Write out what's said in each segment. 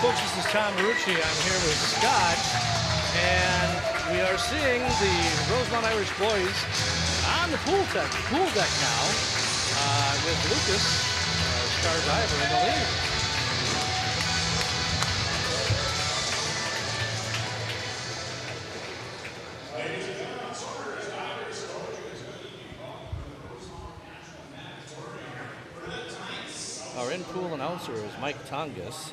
Folks, this is Tom Marucci. I'm here with Scott, and we are seeing the Rosemount Irish boys on the pool deck now, with Lucas, star diver, in the lead. Our in-pool announcer is Mike Tongas.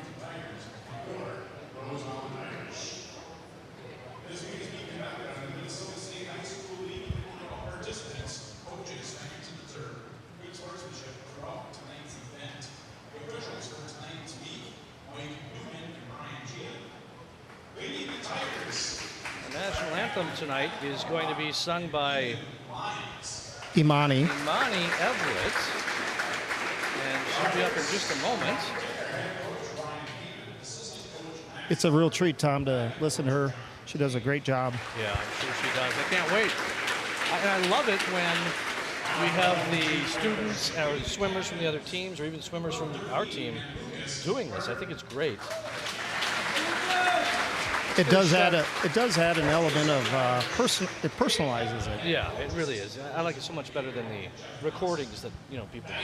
The national anthem tonight is going to be sung by Imani Everett, and she'll be up in just a moment. It's a real treat, Tom, to listen to her. She does a great job. Yeah, I'm sure she does. I can't wait. I love it when we have the students or the swimmers from the other teams, or even swimmers from our team, doing this. I think it's great. It does add an element of it personalizes it. Yeah, it really is. I like it so much better than the recordings that people do.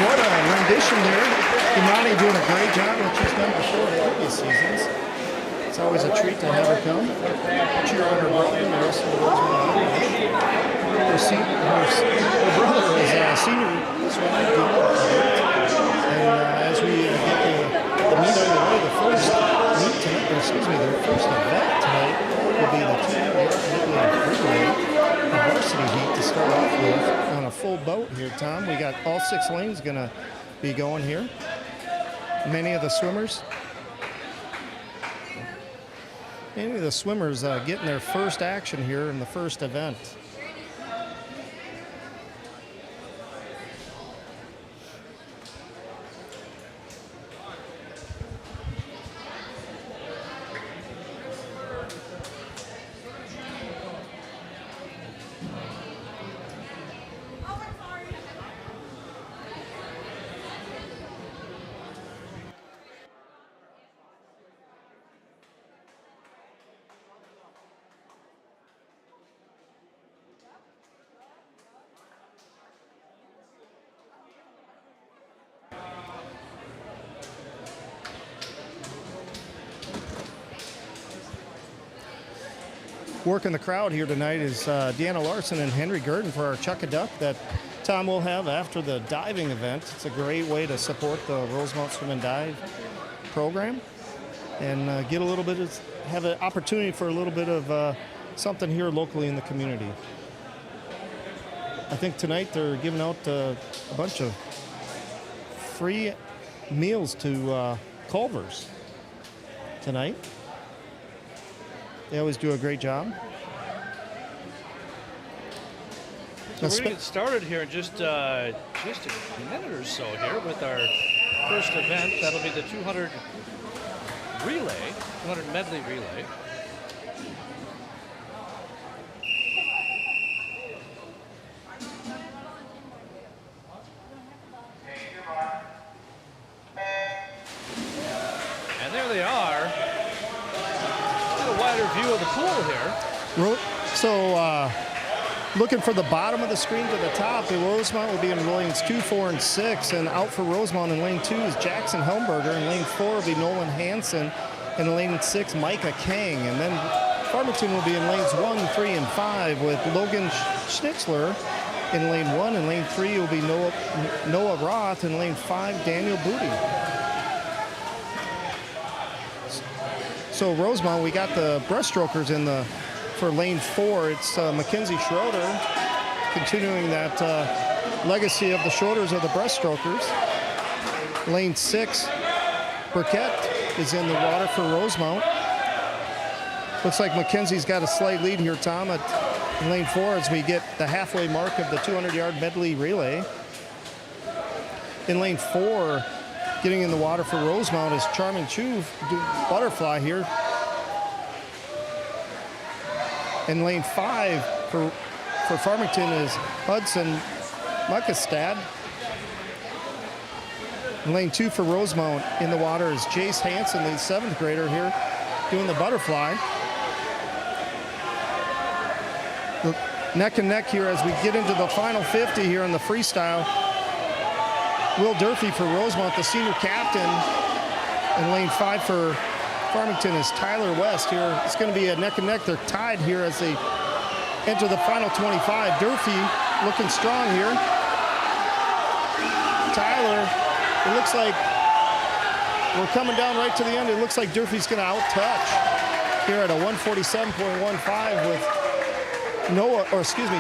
What a rendition there. Imani doing a great job, what she's done before in previous seasons. It's always a treat to have her come. Cheer on her brother and the rest of the Rosemount Irish. Her brother is a senior swimming team. And as we get the meet underway, the first event tonight will be the 200 varsity heat to start off with on a full boat here, Tom. We got all 6 lanes going to be going here. Many of the swimmers getting their first action here in the first event. working the crowd here tonight is Deanna Larson and Henry Gurdon for our Chuck a Duck that Tom will have after the diving event. It's a great way to support the Rosemount Swim and Dive program and get a little bit of, have an opportunity for a little bit of something here locally in the community. I think tonight they're giving out a bunch of free meals to Culvers tonight. They always do a great job. So we're going to get started here in just a minute or so here with our first event. That'll be the 200 relay, 200 medley relay. And there they are. Get a wider view of the pool here. So, looking for the bottom of the screen to the top, the Rosemount will be in lanes 2, 4, and 6. And out for Rosemount in lane 2 is Jackson Helmberger. In lane 4 will be Nolan Hansen. And in lane 6, Micah Kang. And then Farmington will be in lanes 1, 3, and 5 with Logan Schnitzler in lane 1. In lane 3 will be Noah Roth. In lane 5, Daniel Booty. So Rosemount, we got the breaststrokers in the for lane 4. It's Mackenzie Schroeder, continuing that legacy of the shoulders of the breaststrokers. Lane 6, Burkett is in the water for Rosemount. Looks like Mackenzie's got a slight lead here, Tom, in lane 4 as we get the halfway mark of the 200-yard medley relay. In lane 4, getting in the water for Rosemount is Charmin Chu, butterfly here. In lane 5 for Farmington is Hudson Muckestad. In lane 2 for Rosemount in the water is Jace Hansen, the 7th grader here, doing the butterfly. Neck and neck here as we get into the final 50 here in the freestyle. Will Durfee for Rosemount, the senior captain. In lane 5 for Farmington is Tyler West here. It's going to be a neck and neck. They're tied here as they enter the final 25. Durfee looking strong here. Tyler, it looks like we're coming down right to the end. It looks like Durfee's going to out-touch here at a 147.15 with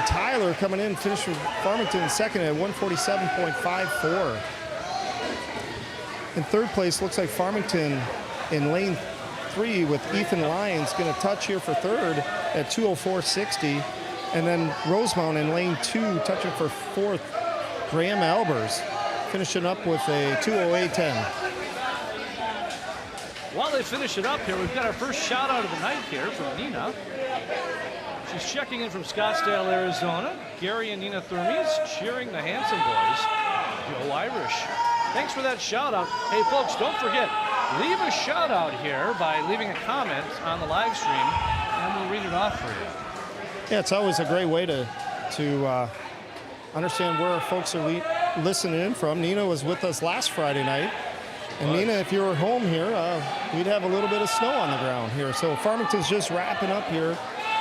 Tyler coming in, finished with Farmington in second at 147.54. In third place, looks like Farmington in lane 3 with Ethan Lyons going to touch here for third at 204.60. And then Rosemount in lane 2 touching for fourth, Graham Albers finishing up with a 208.10. While they finish it up here, we've got our first shout out of the night here from Nina. She's checking in from Scottsdale, Arizona. Gary and Nina Thermes cheering the Hanson boys. Go Irish. Thanks for that shout out. Hey folks, don't forget, leave a shout out here by leaving a comment on the live stream and we'll read it off for you. Yeah, it's always a great way to understand where folks are listening in from. Nina was with us last Friday night. And Nina, if you were home here, we'd have a little bit of snow on the ground here. So Farmington's just wrapping up here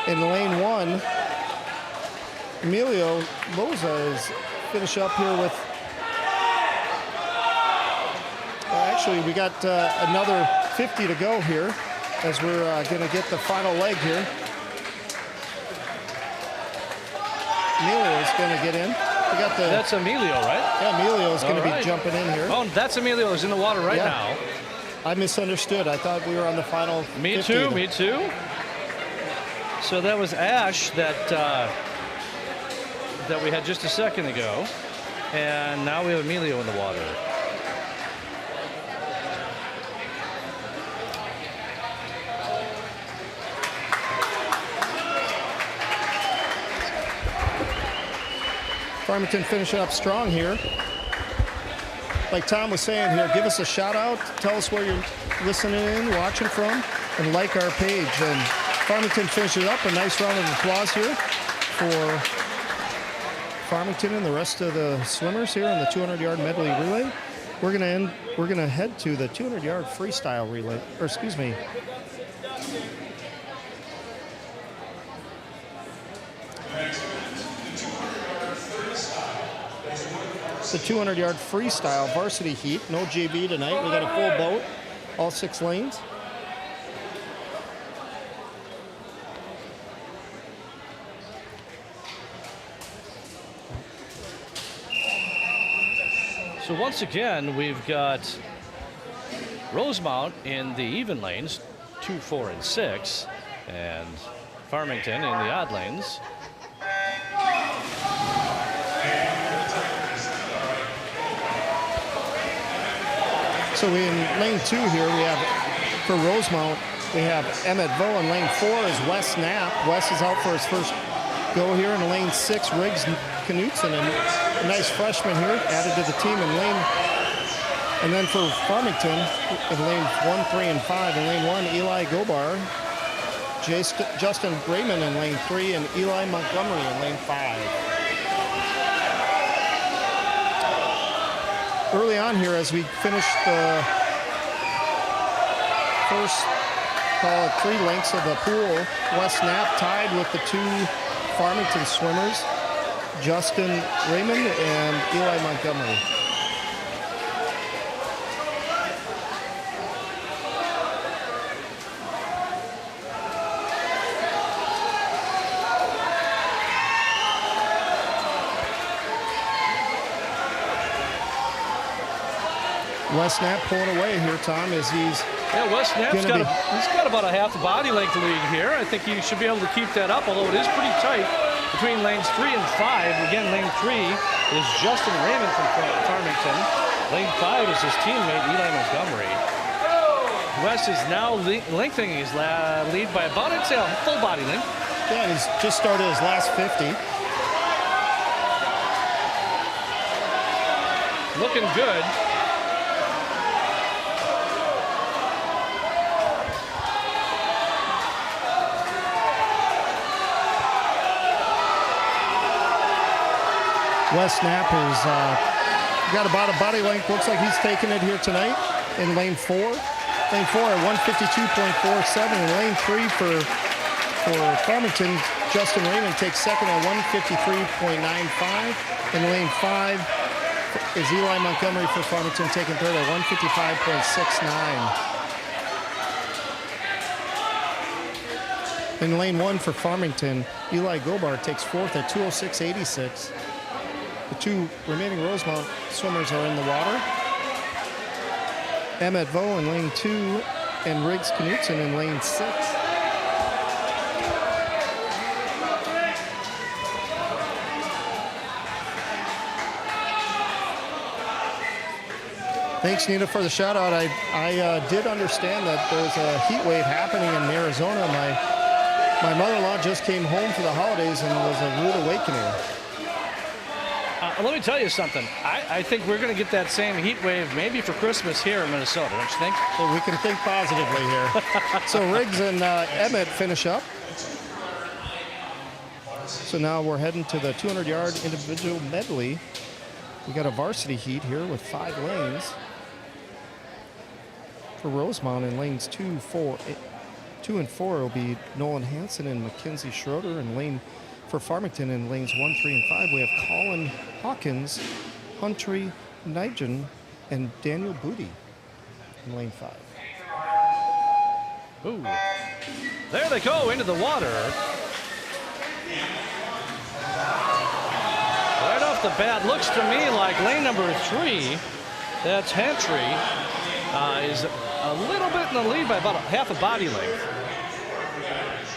in lane 1. Emilio Loza is finish up here with, actually we got another 50 to go here as we're going to get the final leg here. Emilio's going to get in. We got the. That's Emilio, right? Yeah, Emilio's going to be jumping in here. Oh, that's Emilio. He's in the water right now. I misunderstood. I thought we were on the final. Me 50. too. Me too. So that was Ash that we had just a second ago, and now we have Emilio in the water. Farmington finishing up strong here. Like Tom was saying here, give us a shout out. Tell us where you're listening in, watching from, and like our page. And Farmington finishes up. A nice round of applause here for Farmington and the rest of the swimmers here in the 200-yard medley relay. We're gonna head to the 200-yard freestyle relay, or excuse me, the 200-yard freestyle varsity heat. No JV tonight. We got a full boat, all 6 lanes. So once again, we've got Rosemount in the even lanes, 2, 4, and 6, and Farmington in the odd lanes. So in lane 2 here, we have, for Rosemount, we have Emmett Vo in lane 4 is Wes Knapp. Wes is out for his first go here in lane 6. Riggs Knutson, a nice freshman here, added to the team in lane. And then for Farmington, in lane 1, 3, and 5, in lane 1, Eli Gobar. Justin Raymond in lane 3, and Eli Montgomery in lane 5. Early on here, as we finish the first, call it 3 lengths of the pool, Wes Knapp tied with the 2 Farmington swimmers, Justin Raymond and Eli Montgomery. Wes Knapp pulling away here, Tom, as he's Wes Knapp's got about a half a body length lead here. I think he should be able to keep that up, although it is pretty tight between lanes 3 and 5. Again, lane 3 is Justin Raymond from Farmington. Lane 5 is his teammate, Eli Montgomery. Wes is now lengthening his lead by about, I'd say, a full body length. Yeah, he's just started his last 50. Looking good. Wes Knapp has got about a body length. Looks like he's taking it here tonight in lane 4. Lane 4 at 152.47. In lane 3 for Farmington, Justin Raymond takes second at 153.95. In lane 5 is Eli Montgomery for Farmington taking third at 155.69. In lane 1 for Farmington, Eli Gobar takes fourth at 206.86. The 2 remaining Rosemount swimmers are in the water. Emmett Vo in lane 2 and Riggs Knutson in lane 6. Thanks, Nina, for the shout out. I did understand that there's a heat wave happening in Arizona. My mother-in-law just came home for the holidays and it was a rude awakening. Let me tell you something. I think we're going to get that same heat wave maybe for Christmas here in Minnesota, don't you think? So we can think positively here. So Riggs and Emmett finish up. So now we're heading to the 200-yard individual medley. We got a varsity heat here with 5 lanes. For Rosemount in lanes 2 and 4 will be Nolan Hansen and Mackenzie Schroeder. In lane for Farmington in lanes 1, 3, and 5, we have Colin Hawkins, Huntry Nigel, and Daniel Booty in lane 5. Ooh. There they go into the water. Right off the bat, looks to me like lane number 3, that's Hantry, is a little bit in the lead by about half a body length.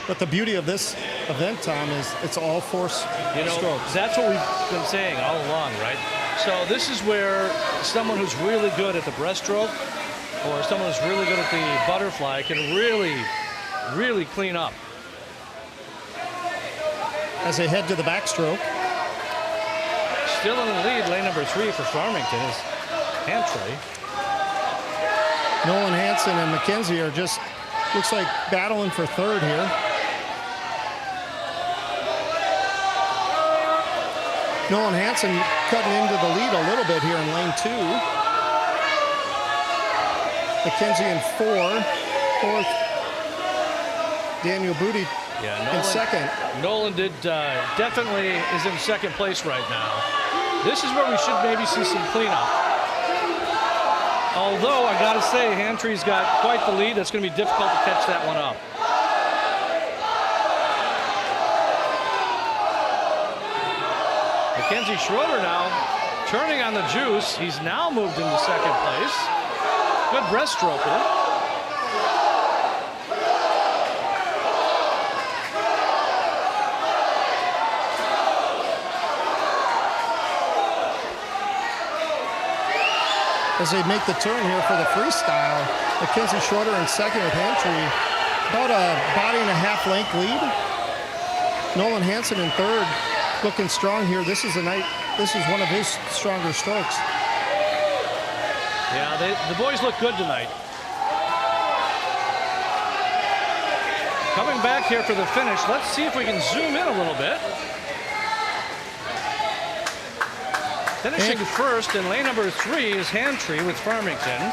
But the beauty of this event, Tom, is it's all 4 strokes. That's what we've been saying all along, right? So this is where someone who's really good at the breaststroke or someone who's really good at the butterfly can really, really clean up. As they head to the backstroke. Still in the lead, lane number 3 for Farmington is Hantry. Nolan Hansen and Mackenzie are just, looks like, battling for third here. Nolan Hansen cutting into the lead a little bit here in lane 2. Mackenzie in 4th. Daniel Booty in second. Nolan definitely is in second place right now. This is where we should maybe see some cleanup. Although, I got to say, Hantry's got quite the lead. It's going to be difficult to catch that one up. Mackenzie Schroeder now turning on the juice. He's now moved into second place. Good breaststroker. As they make the turn here for the freestyle, Mackenzie Schroeder in second with Hantry. About a body and a half length lead. Nolan Hansen in third, looking strong here. This is one of his stronger strokes. Yeah, the boys look good tonight. Coming back here for the finish, let's see if we can zoom in a little bit. Finishing first in lane number 3 is Hantry with Farmington.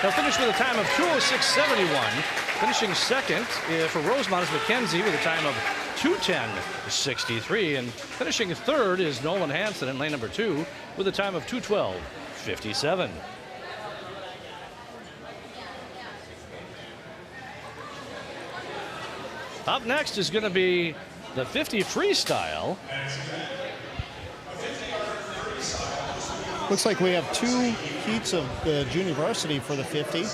They'll finish with a time of 2:06.71. Finishing second for Rosemount is Mackenzie with a time of 2:10.63. And finishing third is Nolan Hansen in lane number 2 with a time of 2:12.57. Up next is going to be the 50 freestyle. Looks like we have 2 heats of the junior varsity for the 50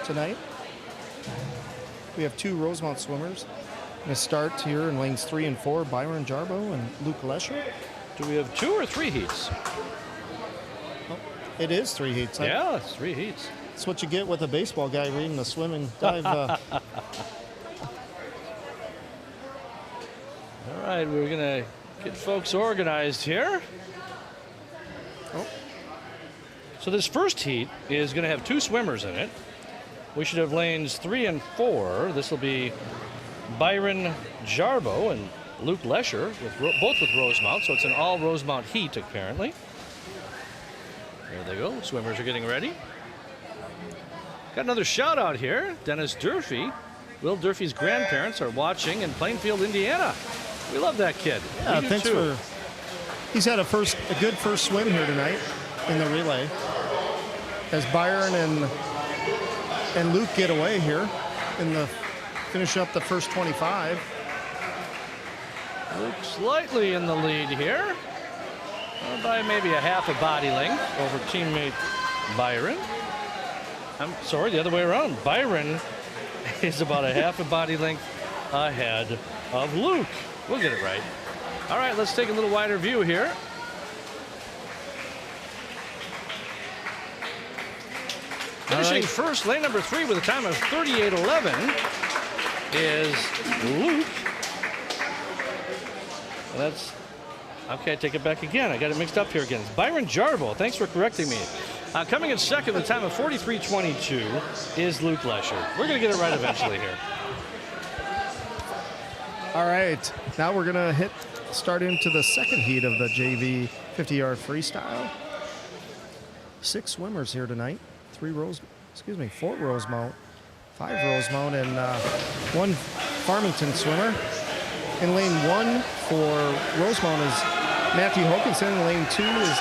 tonight. We have 2 Rosemount swimmers. Going to start here in lanes 3 and 4, Byron Jarbo and Luke Lesher. Do we have 2 or 3 heats? Oh, it is 3 heats. Yeah, it's 3 heats. That's what you get with a baseball guy reading the swimming dive. All right, we're going to get folks organized here. Oh. So this first heat is going to have 2 swimmers in it. We should have lanes 3 and 4. This will be Byron Jarbo and Luke Lesher, both with Rosemount. So it's an all Rosemount heat, apparently. There they go. Swimmers are getting ready. Got another shout out here. Dennis Durfee. Will Durfee's grandparents are watching in Plainfield, Indiana. We love that kid. Yeah, thanks for. He's had a good first swim here tonight in the relay. As Byron and Luke get away here in the finish up the first 25. Luke slightly in the lead here, by maybe a half a body length over teammate Byron. I'm sorry, the other way around. Byron is about a half a body length ahead of Luke. We'll get it right. All right, let's take a little wider view here. Finishing first, lane number 3 with a time of 38:11 is Luke. Well, that's okay. I take it back again. I got it mixed up here again. It's Byron Jarbo. Thanks for correcting me. Coming in second with a time of 43:22 is Luke Lesher. We're going to get it right eventually here. All right, now we're going to start into the second heat of the JV 50-yard freestyle. 6 swimmers here tonight. 4 Rosemount, 5 Rosemount, and 1 Farmington swimmer. In lane 1 for Rosemount is Matthew Hokinson. In lane 2 is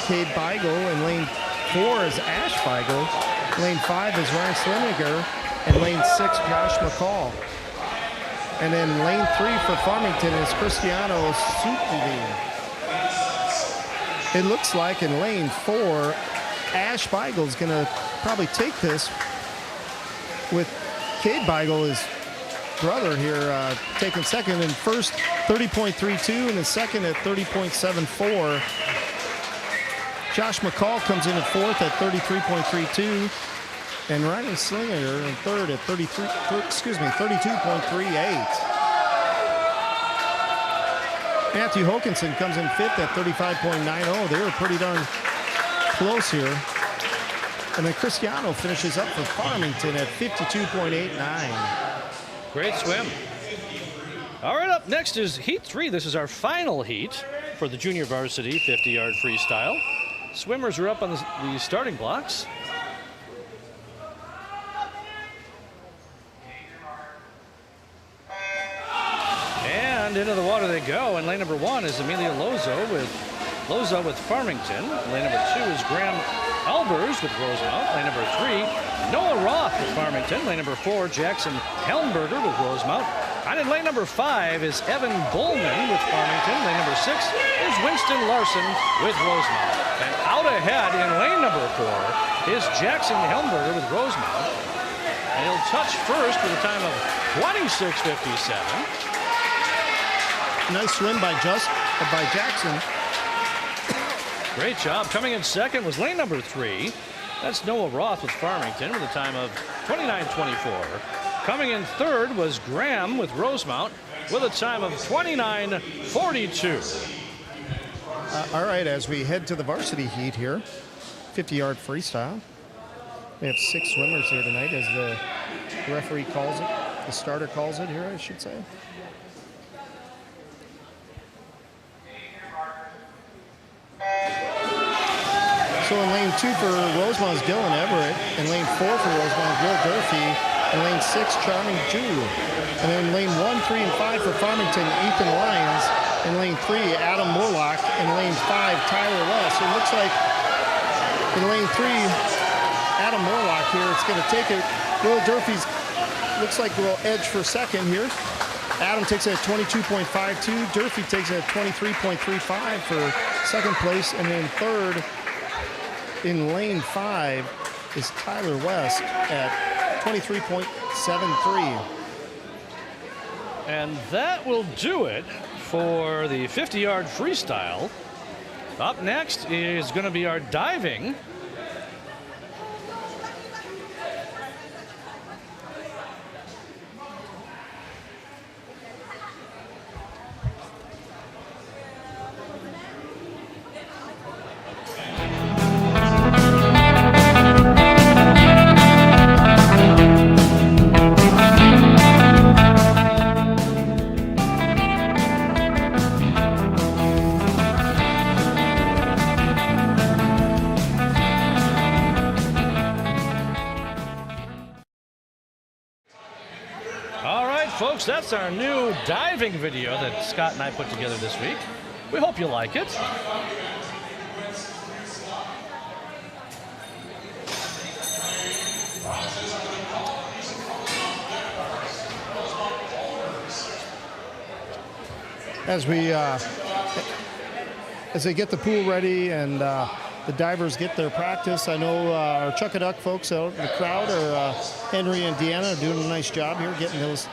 Cade Beigel. In lane 4 is Ash Beigel. Lane 5 is Ryan Slimminger. And lane 6, Josh McCall. And then lane 3 for Farmington is Cristiano Sutli. It looks like in lane 4, Ash Beigel is going to probably take this with Cade Beigel, his brother here, taking second in first 30.32 and in second at 30.74. Josh McCall comes in at fourth at 33.32 and Ryan Slinger in third at 32.38. Matthew Hokinson comes in fifth at 35.90. They were pretty darn close here. And then Cristiano finishes up for Farmington at 52.89. Great swim. All right, up next is Heat 3. This is our final heat for the junior varsity 50-yard freestyle. Swimmers are up on the starting blocks. And into the water they go. And lane number 1 is Emilio Lozo with Loza with Farmington. Lane number 2 is Graham Albers with Rosemount. Lane number 3, Noah Roth with Farmington. Lane number 4, Jackson Helmberger with Rosemount. And in lane number 5 is Evan Bowman with Farmington. Lane number 6 is Winston Larson with Rosemount. And out ahead in lane number 4 is Jackson Helmberger with Rosemount. And he'll touch first with a time of 26:57. Nice swim by Jackson. Great job. Coming in second was lane number 3. That's Noah Roth with Farmington with a time of 29:24. Coming in third was Graham with Rosemount with a time of 29:42. All right, as we head to the varsity heat here, 50-yard freestyle. We have 6 swimmers here tonight, as the referee calls it. The starter calls it here, I should say. So in lane 2 for Rosemount is Dylan Everett. In lane 4 for Rosemount is Will Durfee. In lane 6, Charming Jew. And then lane 1, 3, and 5 for Farmington, Ethan Lyons. In lane 3, Adam Morlock. In lane 5, Tyler West. It looks like in lane 3, Adam Morlock here, it's going to take it. Will Durfee's looks like will edge for second here. Adam takes it at 22.52. Durfee takes it at 23.35 for second place. And then third, in lane 5 is Tyler West at 23.73. And that will do it for the 50-yard freestyle. Up next is going to be our diving. Folks, that's our new diving video that Scott and I put together this week. We hope you like it. As they get the pool ready and the divers get their practice, I know our Chuckaduck folks out in the crowd, Henry and Deanna, are doing a nice job here getting those.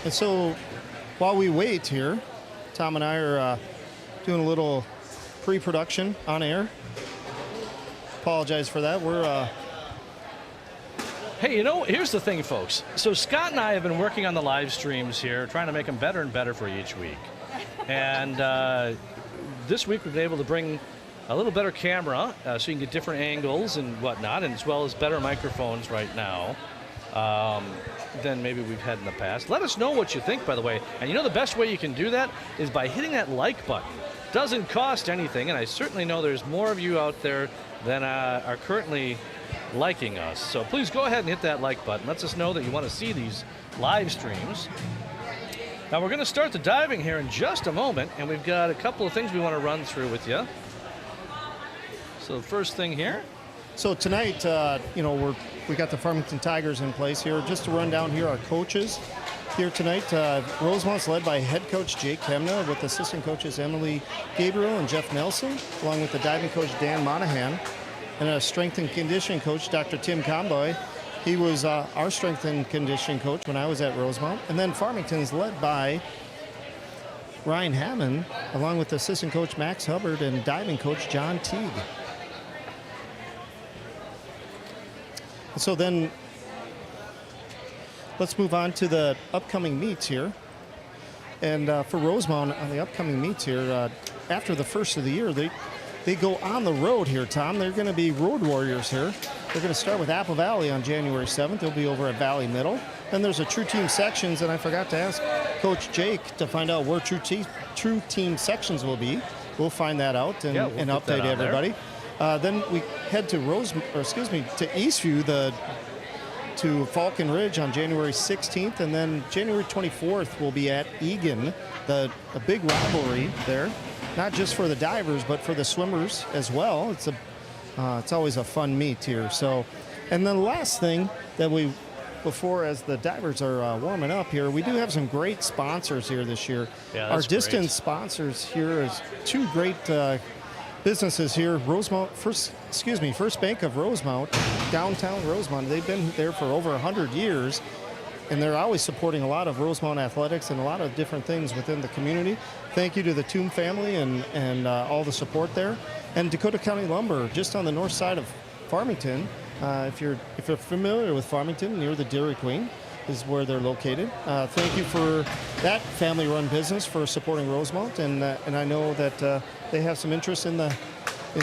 And so while we wait here, Tom and I are doing a little pre-production on air. Apologize for that. We're Hey, you know, here's the thing, folks. So Scott and I have been working on the live streams here, trying to make them better and better for each week. And this week we've been able to bring a little better camera so you can get different angles and whatnot, and as well as better microphones right now than maybe we've had in the past. Let us know what you think, by the way. And you know the best way you can do that is by hitting that like button. Doesn't cost anything, and I certainly know there's more of you out there than are currently liking us. So please go ahead and hit that like button. Lets us know that you want to see these live streams. Now we're going to start the diving here in just a moment, and we've got a couple of things we want to run through with you. So the first thing here. So tonight, you know, we got the Farmington Tigers in place here. Just to run down here, our coaches here tonight. Rosemount's led by head coach Jake Temna, with assistant coaches Emily Gabriel and Jeff Nelson, along with the diving coach Dan Monahan, and a strength and conditioning coach Dr. Tim Comboy. He was our strength and conditioning coach when I was at Rosemount. And then Farmington's led by Ryan Hammond, along with assistant coach Max Hubbard and diving coach John Teague. So then let's move on to the upcoming meets here. And for Rosemount on the upcoming meets here, after the first of the year, they go on the road here, Tom. They're going to be road warriors here. They're going to start with Apple Valley on January 7th. They'll be over at Valley Middle. Then there's a True Team sections, and I forgot to ask Coach Jake to find out where True Team sections will be. we'll find that out and, Yeah, we'll and put that update on there. everybody. Then we head to to Eastview, to Falcon Ridge on January 16th, and then January 24th we'll be at Egan, a big rivalry there, not just for the divers but for the swimmers as well. It's always a fun meet here. So, and then the last thing that as the divers are warming up here, we do have some great sponsors here this year. Yeah, Our that's distance great. sponsors here is two great businesses here. First Bank of Rosemount, downtown Rosemount. They've been there for over 100 years, and they're always supporting a lot of Rosemount athletics and a lot of different things within the community. Thank you to the Toom family and all the support there. And Dakota County Lumber, just on the north side of Farmington. If you're familiar with Farmington, near the Dairy Queen is where they're located. Thank you for that family-run business for supporting Rosemount, and I know that they have some interest in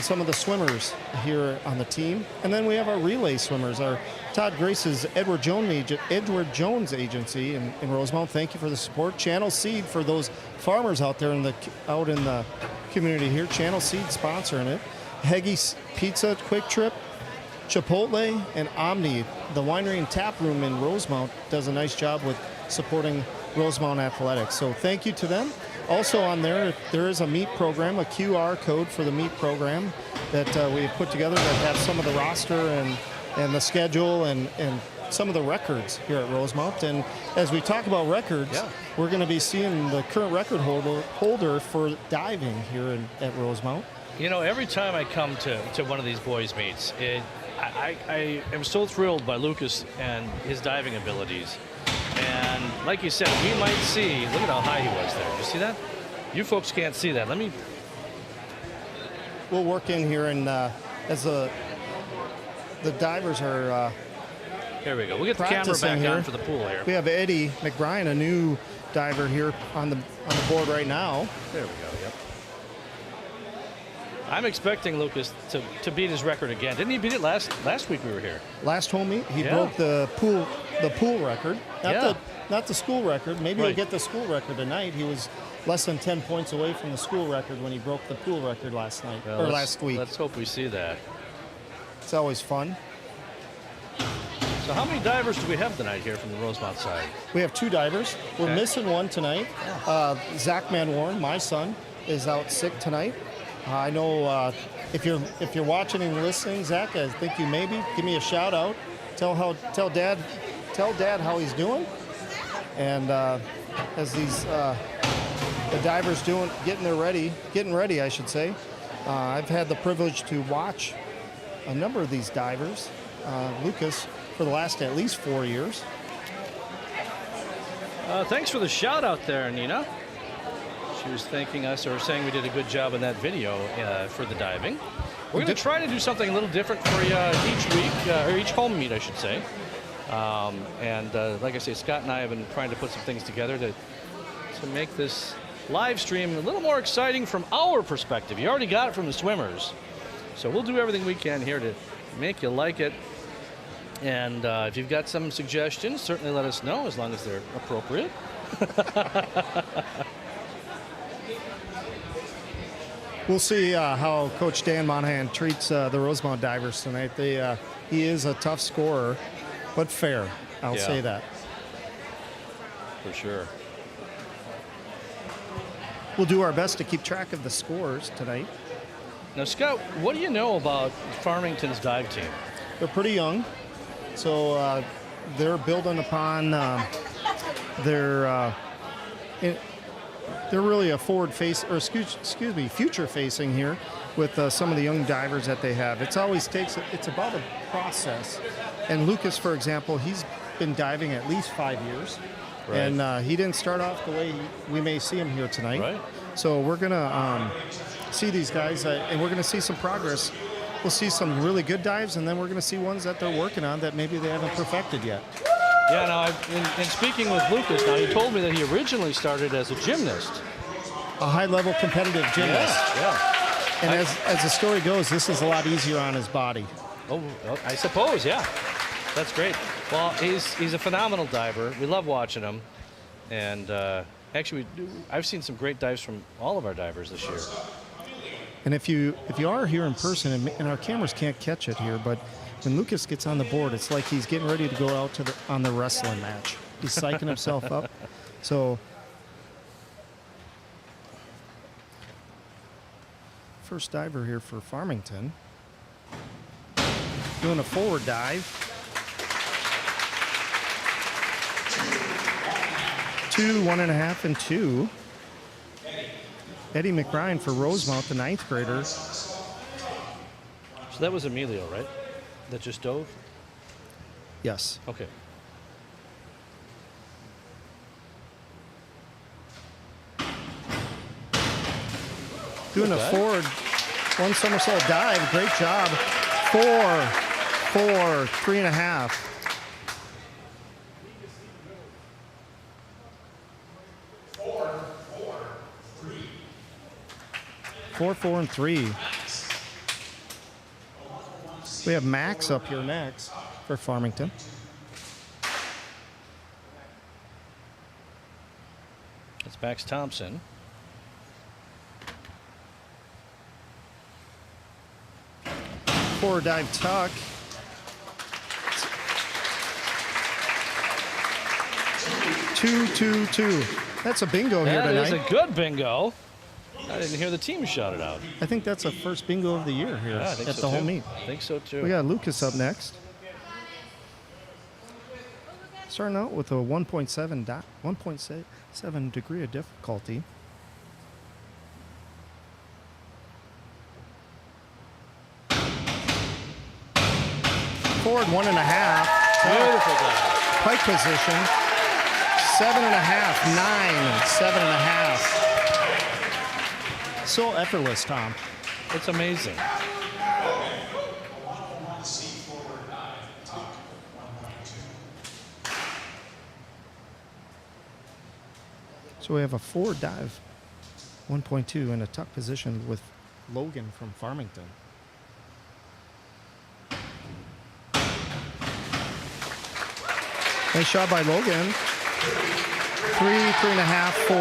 some of the swimmers here on the team. And then we have our relay swimmers, our Todd Grace's Edward Jones Agency in Rosemount. Thank you for the support. Channel Seed for those farmers out there in the community here. Channel Seed sponsoring it. Heggy's Pizza, Quick Trip, Chipotle, and Omni, the winery and tap room in Rosemount, does a nice job with supporting Rosemount athletics. So thank you to them. Also on there is a meet program, a QR code for the meet program that we have put together that have some of the roster and the schedule and some of the records here at Rosemount. And as we talk about records, we're going to be seeing the current record holder for diving here at Rosemount. You know, every time I come to one of these boys' meets, I am so thrilled by Lucas and his diving abilities. And like you said, we might see, look at how high he was there. You see that? You folks can't see that. We'll work in here, and as the divers are here we go. We'll get the camera back on for the pool here. We have Eddie McBrien, a new diver here on the board right now. There we go, yep. I'm expecting Lucas to beat his record again. Didn't he beat it last week we were here? Last home meet, he broke the pool record. Not the school record. Maybe he'll get the school record tonight. He was less than 10 points away from the school record when he broke the pool record last week. Let's hope we see that. It's always fun. So how many divers do we have tonight here from the Rosemount side? We have two divers. We're missing one tonight. Zach Manwarren, my son, is out sick tonight. I know if you're watching and listening, Zach, I think you maybe give me a shout out. Tell Dad how he's doing. And as the divers getting ready, I should say. I've had the privilege to watch a number of these divers, Lucas, for the last at least 4 years. Thanks for the shout out there, Nina. She was thanking us or saying we did a good job in that video for the diving. We're going to try to do something a little different for you each week, or each home meet, I should say. Like I say, Scott and I have been trying to put some things together to make this live stream a little more exciting from our perspective. You already got it from the swimmers. So we'll do everything we can here to make you like it. And if you've got some suggestions, certainly let us know, as long as they're appropriate. We'll see how Coach Dan Monahan treats the Rosemount divers tonight. He is a tough scorer, but fair. I'll say that. For sure. We'll do our best to keep track of the scores tonight. Now, Scott, what do you know about Farmington's dive team? They're pretty young, so they're building upon they're really a future-facing here with some of the young divers that they have. It's about a process. And Lucas, for example, he's been diving at least 5 years. Right. And he didn't start off the way we may see him here tonight. Right. So we're going to see these guys, and we're going to see some progress. We'll see some really good dives, and then we're going to see ones that they're working on that maybe they haven't perfected yet. Yeah, now, in speaking with Lucas, now he told me that he originally started as a gymnast. A high-level competitive gymnast. Yeah. And as the story goes, this is a lot easier on his body. Oh, I suppose, yeah. That's great. Well, he's a phenomenal diver. We love watching him. And actually, I've seen some great dives from all of our divers this year. And if you are here in person, and our cameras can't catch it here, but when Lucas gets on the board, it's like he's getting ready to go out on the wrestling match. He's psyching himself up. So first diver here for Farmington. Doing a forward dive. 2, 1.5, and 2. Eddie McBride for Rosemount, the 9th grader. So that was Emilio, right? That just dove? Yes. Okay. Doing a forward 1 somersault dive. Great job. 4, 4, 3.5. 4, 4, and 3. We have Max up here next for Farmington. That's Max Thompson. Forward dive tuck. 2, 2, 2. That's a bingo here tonight. That is a good bingo. I didn't hear the team shout it out. I think that's the first bingo of the year here Yeah, I think at so the too. home meet. I think so too. We got Lucas up next. Starting out with a 1.7 degree of difficulty. Forward 1.5. Beautiful dive. Pike position. 7.5, 9, 7.5. So effortless, Tom. It's amazing. So we have a forward dive, 1.2, and a tuck position with Logan from Farmington. Nice shot by Logan. 3, 3.5, 4.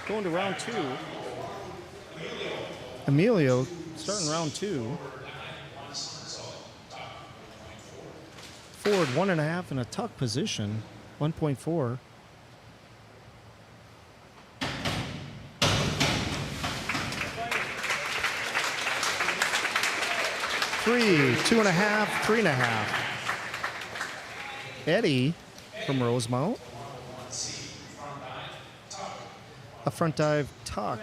Going to round 2. Emilio starting round 2. Forward 1.5 in a tuck position, 1.4. Three, 2.5, 3.5. Eddie from Rosemount. A front dive tuck.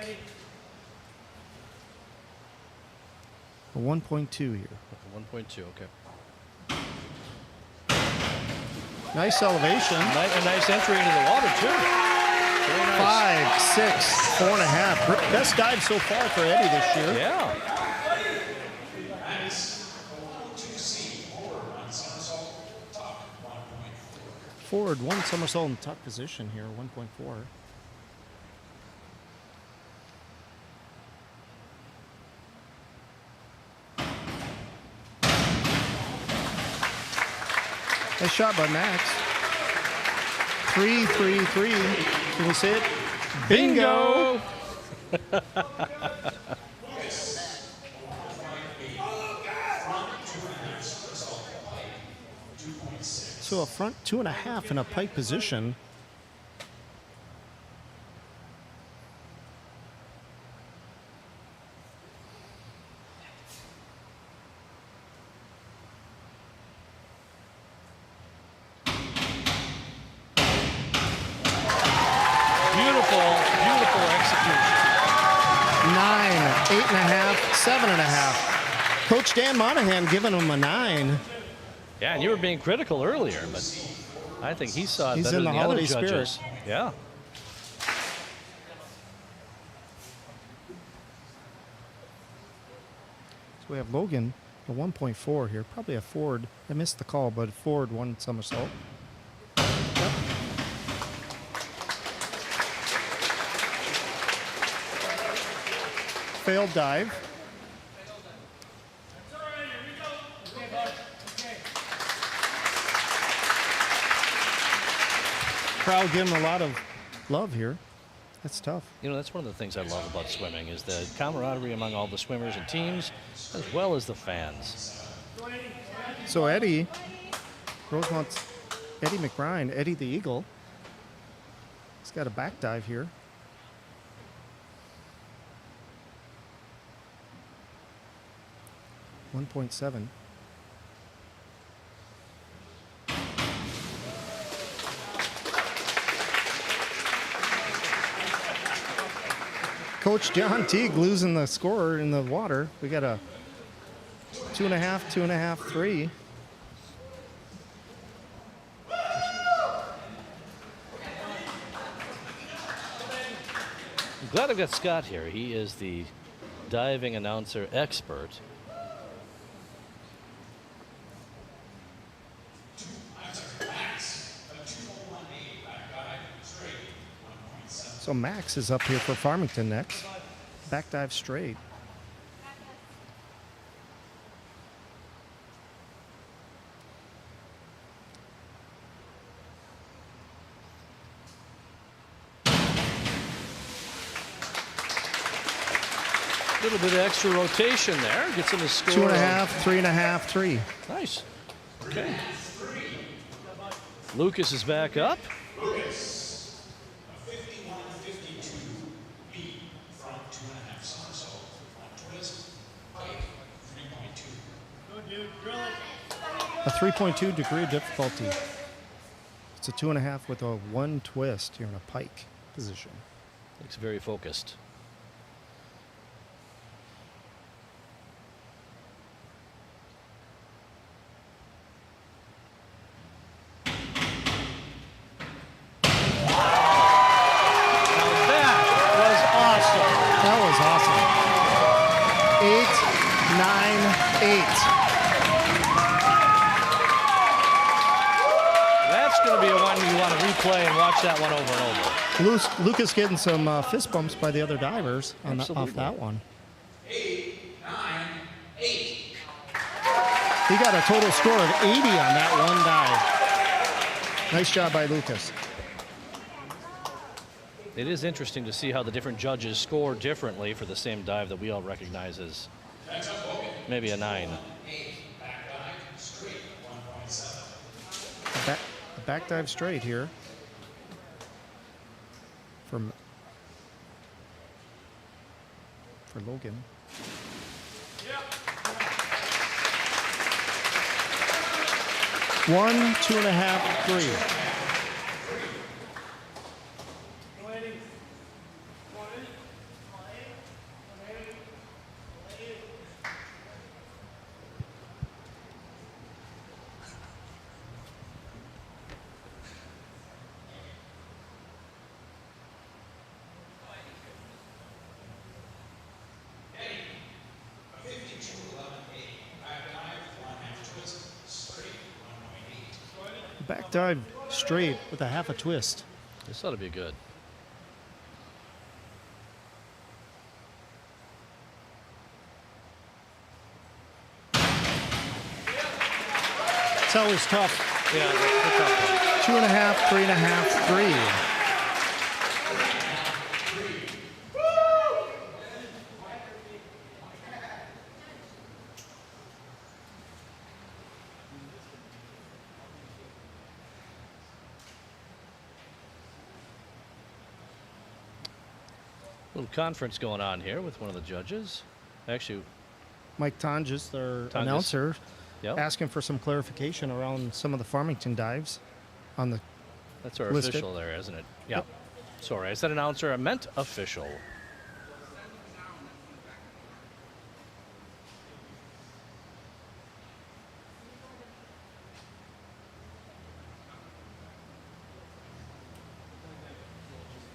A 1.2 here. 1.2, okay. Nice elevation. A nice entry into the water, too. Very nice. 5, 6, 4.5. Best dive so far for Eddie this year. Yeah. Forward 1 somersault in tuck position here, 1.4. Nice shot by Max. 3, 3, 3. Can we see it? Bingo! So a front 2.5 in a pike position. Beautiful execution. 9, 8.5, 7.5. Coach Dan Monahan giving him a 9. Yeah, and you were being critical earlier, but I think he saw it He's better in than the the other holiday judges. spirit. Yeah. So we have Logan, a 1.4 here. Probably a forward. I missed the call, but forward 1 somersault. Yep. Failed dive. Crowd giving a lot of love here. That's tough. You know, that's one of the things I love about swimming is the camaraderie among all the swimmers and teams, as well as the fans. So Eddie, Rosemount's Eddie McBride, Eddie the Eagle, he's got a back dive here. .7. Coach John Teague losing the score in the water. We got a 2.5, 2.5, 3. I'm glad I've got Scott here. He is the diving announcer expert. So Max is up here for Farmington next. Back dive straight. A little bit of extra rotation there. Gets him a score. 2.5, 3.5, 3. Nice. Okay. Lucas is back up. A 3.2 degree of difficulty. It's a 2.5 with a 1 twist. You're in a pike position. Looks very focused. That was awesome. 8, 9, 8. That's going to be a one you want to replay and watch that one over and over. Lucas getting some fist bumps by the other divers off that one. 8, 9, 8. He got a total score of 80 on that one dive. Nice job by Lucas. It is interesting to see how the different judges score differently for the same dive that we all recognize as maybe a 9. A back dive straight here for Logan. One, 2.5, 3. Back dive straight with a half a twist. This ought to be good. It's always tough. Yeah, that's a tough 2.5, 3.5, 3. Little conference going on here with one of the judges. Actually, Mike Tonjes, their Tonjes. announcer, yep, asking for some clarification around some of the Farmington dives on the that's our listed. official there, isn't it? Yeah. Yep. Sorry, I said announcer. I meant official.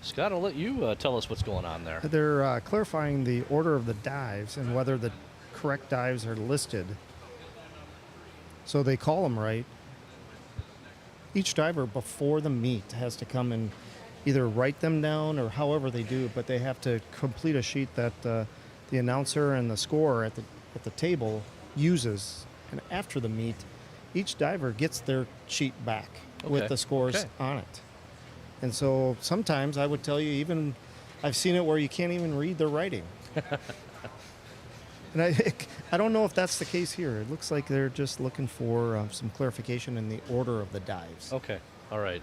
Scott, I'll let you tell us what's going on there. They're clarifying the order of the dives and whether the correct dives are listed. So they call them right. Each diver before the meet has to come and either write them down or however they do, but they have to complete a sheet that the announcer and the scorer at the table uses. And after the meet, each diver gets their sheet back with the scores on it. And so sometimes I would tell you, even I've seen it where you can't even read the writing. And I don't know if that's the case here. It looks like they're just looking for some clarification in the order of the dives. Okay. All right.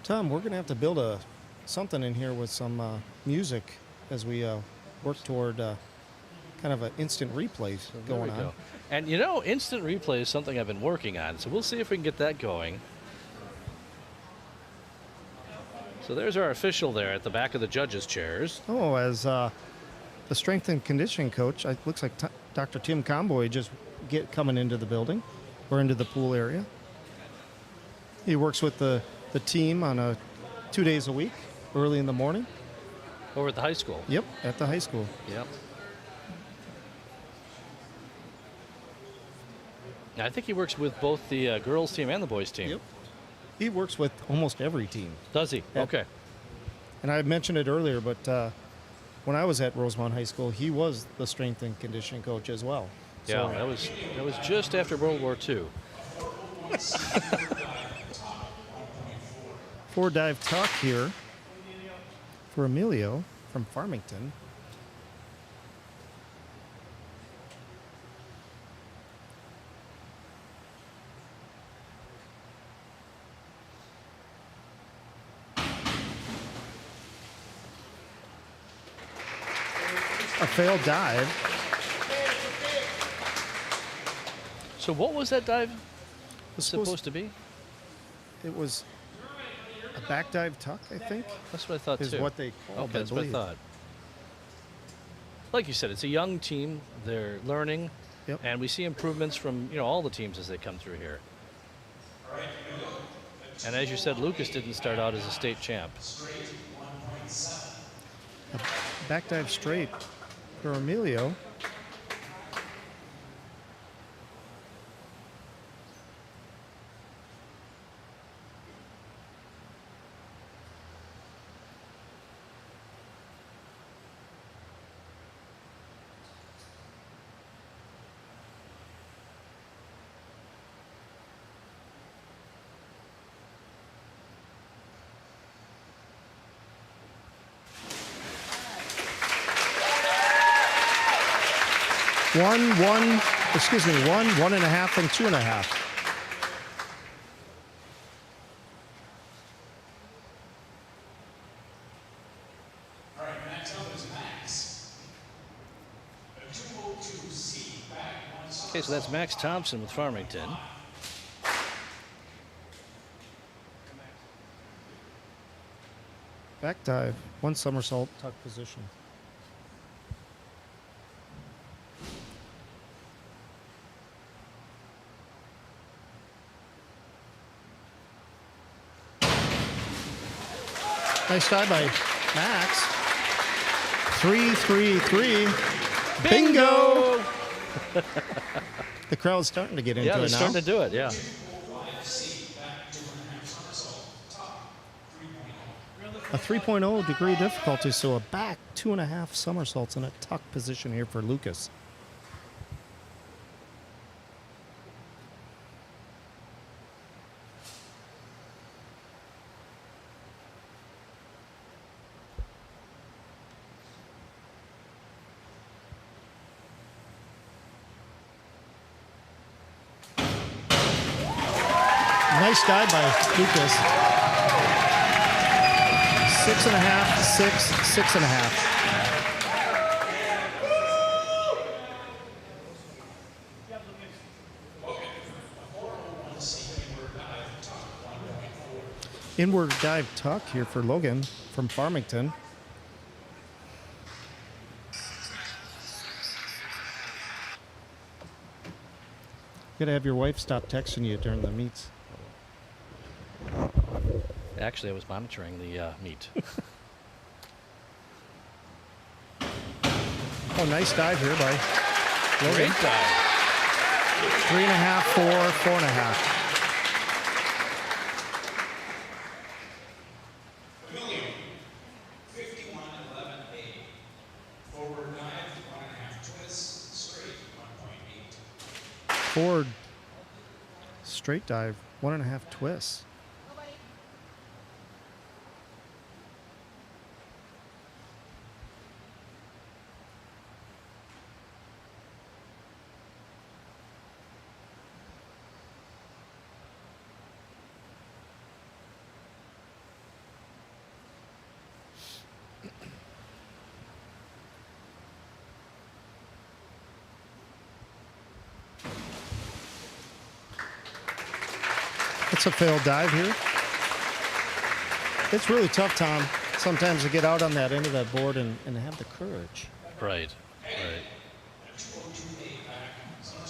Tom, we're going to have to build something in here with some music as we work toward kind of an instant replay There going we on. go. And instant replay is something I've been working on, so we'll see if we can get that going. So there's our official there at the back of the judges' chairs. Oh, as the strength and conditioning coach, it looks like Dr. Tim Comboy just coming into the building or into the pool area. He works with the team on 2 days a week, early in the morning. Over at the high school. Yep, at the high school. Yep. I think he works with both the girls' team and the boys' team. Yep. He works with almost every team. Does he? Yeah. Okay. And I mentioned it earlier, but when I was at Rosemount High School, he was the strength and conditioning coach as well. Yeah, that was just after World War II. 4 dive tuck here for Emilio from Farmington. A failed dive. So what was that dive Was supposed to be? It was a back dive tuck, I think, That's what I thought is too. what they called Okay, it, that's what I thought. Like you said, it's a young team. They're learning, Yep. and we see improvements from all the teams as they come through here. And as you said, Lucas didn't start out as a state champ. A back dive straight for Emilio. One, 1.5, and 2.5. All right, next up is Max. A 202C back one side. Okay, so that's Max Thompson with Farmington. Back dive, 1 somersault, tuck position. Nice dive by Max. 3-3-3. Bingo! The crowd's starting to get into Yeah, they're it now. starting to do it. Yeah. A 3.0 degree difficulty, so a back 2.5 somersaults in a tuck position here for Lucas. Nice dive by Lucas. 6.5, 6.5. Inward dive tuck here for Logan from Farmington. You gotta have your wife stop texting you during the meets. Actually, I was monitoring the meet. Oh, nice dive here by Logan. Great dive. 3.5, 4, 4.5. Emilio, 51-11A. Forward dive, 1.5 twist, straight, 1.8. Forward straight dive, 1.5 twists. It's a failed dive here. It's really tough, Tom, sometimes to get out on that end of that board and have the courage. Right.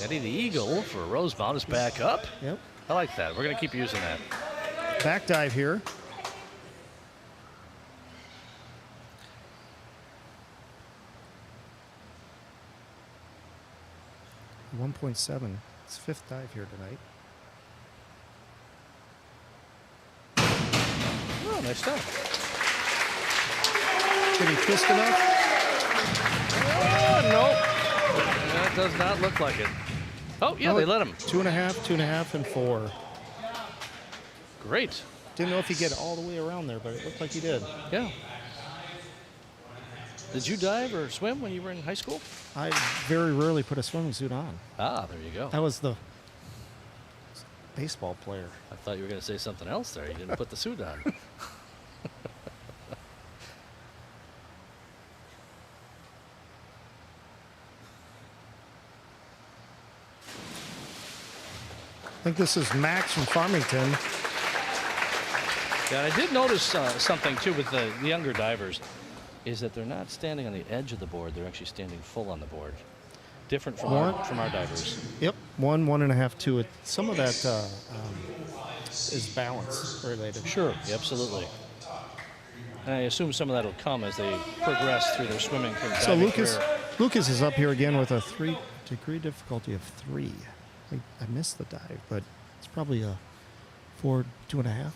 Eddie the Eagle for Rosemount is back up. Yep. I like that. We're going to keep using that. Back dive here. 1.7. It's fifth dive here tonight. Oh, nice stuff. Did he twist enough? Oh, nope. That does not look like it. Oh, yeah, they let him. 2.5, 2.5, and 4. Great. Didn't know if he'd get all the way around there, but it looked like he did. Yeah. Did you dive or swim when you were in high school? I very rarely put a swimming suit on. Ah, there you go. I was the baseball player. I thought you were going to say something else there. You didn't put the suit on. I think this is Max from Farmington. Yeah, I did notice something too with the younger divers, is that they're not standing on the edge of the board. They're actually standing full on the board. Different from our divers. Yep, 1, 1.5, 2. Some of that is balance related. Sure, yeah, absolutely. And I assume some of that will come as they progress through their swimming career. So Lucas is up here again with a 3-degree difficulty of 3. I missed the dive, but it's probably a 4, 2.5.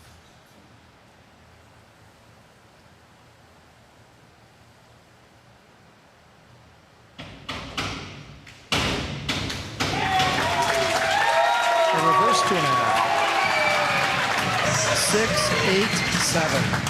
A reverse 2.5. 6, 8, 7.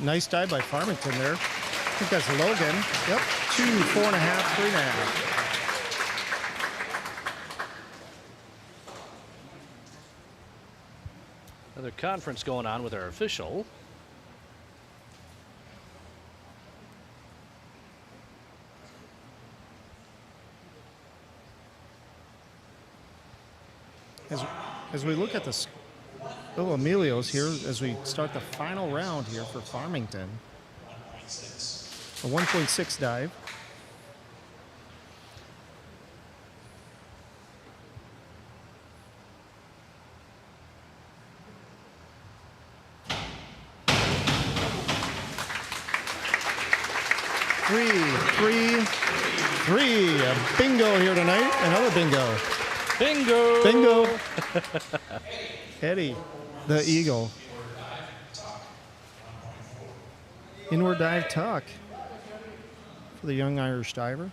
Nice dive by Farmington there. I think that's Logan. Yep. 2, 4.5, 3.5. Another conference going on with our official. As we look at this Emilio's here, as we start the final round here for Farmington. A 1.6 dive. Three. A bingo here tonight. Another bingo. Bingo. Eddie, the Eagle. Inward dive tuck for the young Irish diver.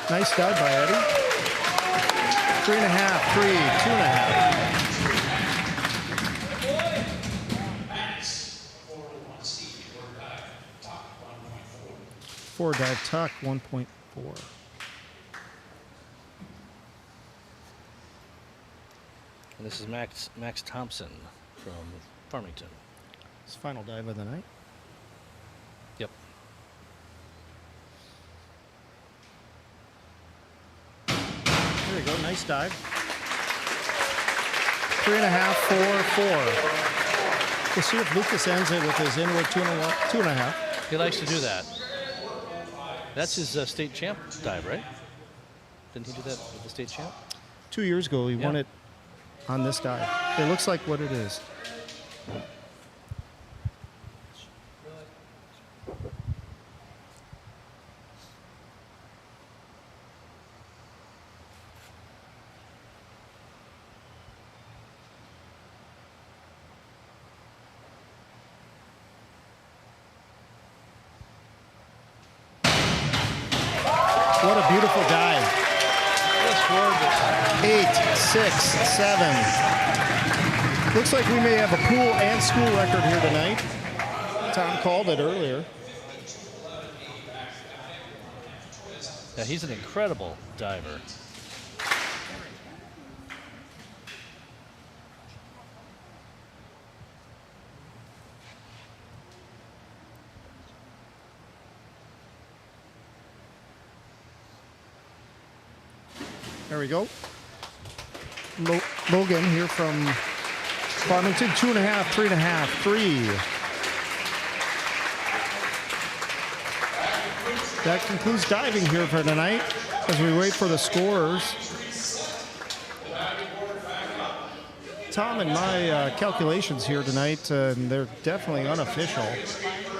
Nice dive by Eddie. 3.5, 3, 2.5. 4 dive tuck, 1.4. And this is Max Thompson from Farmington. It's final dive of the night. Yep. There you go, nice dive. 3.5, 4, 4. We'll see if Lucas ends it with his inward 2.5. He likes to do that. That's his state champ dive, right? Didn't he do that with the state champ? 2 years ago, he won it on this dive. It looks like what it is. Beautiful dive. Just gorgeous. 8, 6, 7. Looks like we may have a pool and school record here tonight. Tom called it earlier. Yeah, he's an incredible diver. There we go. Logan here from Farmington, 2.5, 3.5, 3. That concludes diving here for tonight as we wait for the scorers. Tom and my calculations here tonight, and they're definitely unofficial,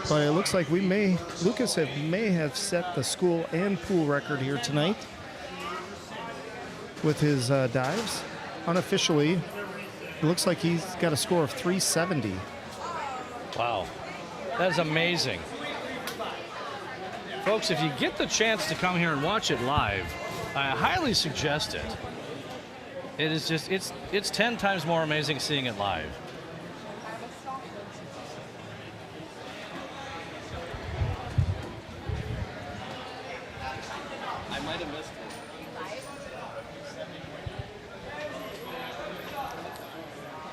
but it looks like Lucas may have set the school and pool record here tonight with his dives. Unofficially, it looks like he's got a score of 370. Wow, that is amazing. Folks, if you get the chance to come here and watch it live, I highly suggest it. It is just, it's 10 times more amazing seeing it live. I might have missed it.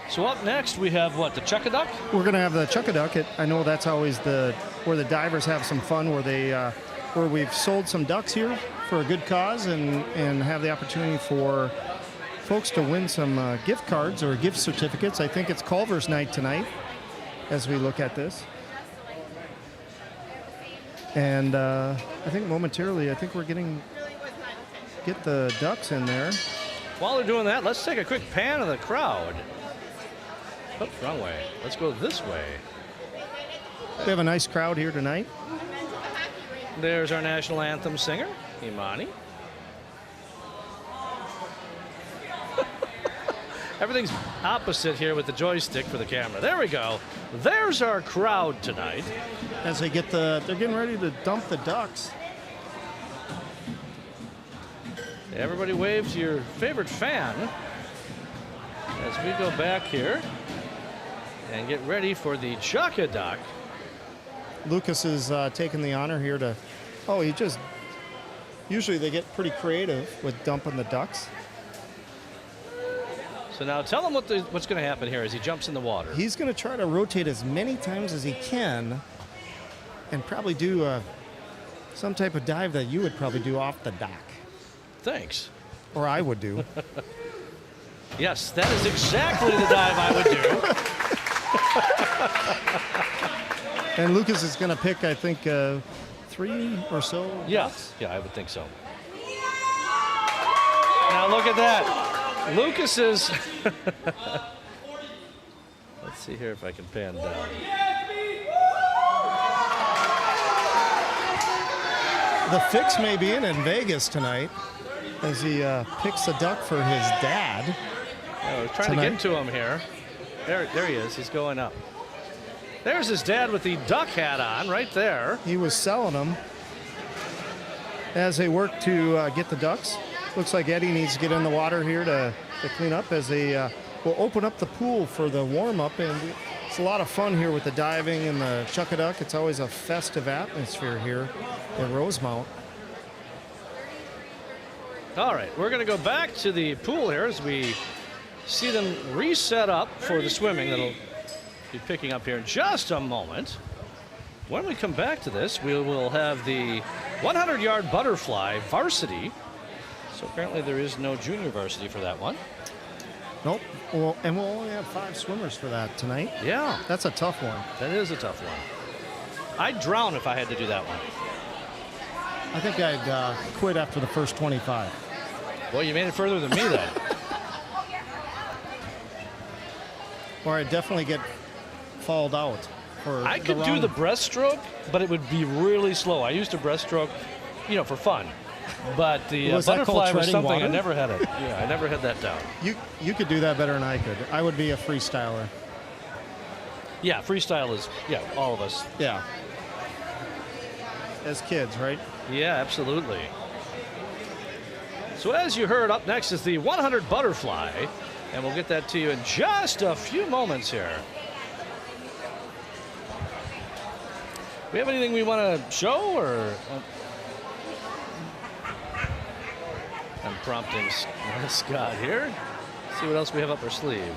So up next we have what, the Chuck-a-Duck? We're going to have the Chuck-a-Duck. I know that's always where the divers have some fun, where we've sold some ducks here for a good cause and have the opportunity for folks to win some gift cards or gift certificates. I think it's Culver's night tonight as we look at this. And I think momentarily, we're get the ducks in there. While they're doing that, let's take a quick pan of the crowd. Oops, wrong way. Let's go this way. We have a nice crowd here tonight. There's our national anthem singer, Imani. Everything's opposite here with the joystick for the camera. There we go. There's our crowd tonight. As they're getting ready to dump the ducks. Everybody wave to your favorite fan as we go back here and get ready for the Chuck-a-Duck. Lucas is taking the honor here to, usually they get pretty creative with dumping the ducks. So now tell him what's going to happen here as he jumps in the water. He's going to try to rotate as many times as he can and probably do some type of dive that you would probably do off the dock. Thanks. Or I would do. Yes, that is exactly the dive I would do. And Lucas is going to pick, I think, 3 or so. Yes, yeah, I would think so. Now look at that. Lucas is... Let's see here if I can pan down. The fix may be in Vegas tonight as he picks a duck for his dad. I was trying to get to him here. There he is. He's going up. There's his dad with the duck hat on right there. He was selling them as they work to get the ducks. Looks like Eddie needs to get in the water here to clean up as they will open up the pool for the warm-up. And it's a lot of fun here with the diving and the Chuck-a-Duck. It's always a festive atmosphere here at Rosemount. All right, we're going to go back to the pool here as we see them reset up for the swimming that'll be picking up here in just a moment. When we come back to this, we will have the 100-yard butterfly varsity. So apparently there is no junior varsity for that one. Nope. Well, and we'll only have 5 swimmers for that tonight. Yeah. That's a tough one. That is a tough one. I'd drown if I had to do that one. I think I'd quit after the first 25. Well, you made it further than me then. Or I'd definitely get fouled out. I could do the breaststroke, but it would be really slow. I used to breaststroke, for fun. But the butterfly was something I never had it. Yeah, I never had that down. You could do that better than I could. I would be a freestyler. Yeah, freestyle is, all of us. Yeah. As kids, right? Yeah, absolutely. So as you heard, up next is the 100 butterfly, and we'll get that to you in just a few moments here. We have anything we want to show, or I'm prompting Scott here. See what else we have up our sleeve.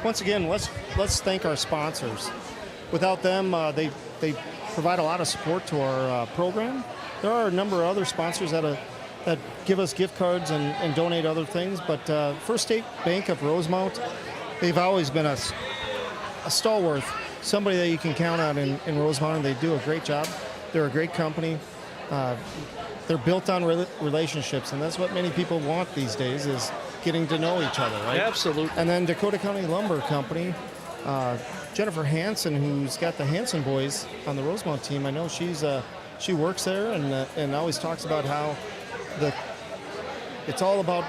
Once again, let's thank our sponsors. Without them, they provide a lot of support to our program. There are a number of other sponsors that give us gift cards and donate other things. But First State Bank of Rosemount, they've always been a stalwart, somebody that you can count on in Rosemount, and they do a great job. They're a great company. They're built on relationships, and that's what many people want these days, is getting to know each other, right? Absolutely. And then Dakota County Lumber Company, Jennifer Hansen, who's got the Hansen boys on the Rosemount team. I know she works there and always talks about how it's all about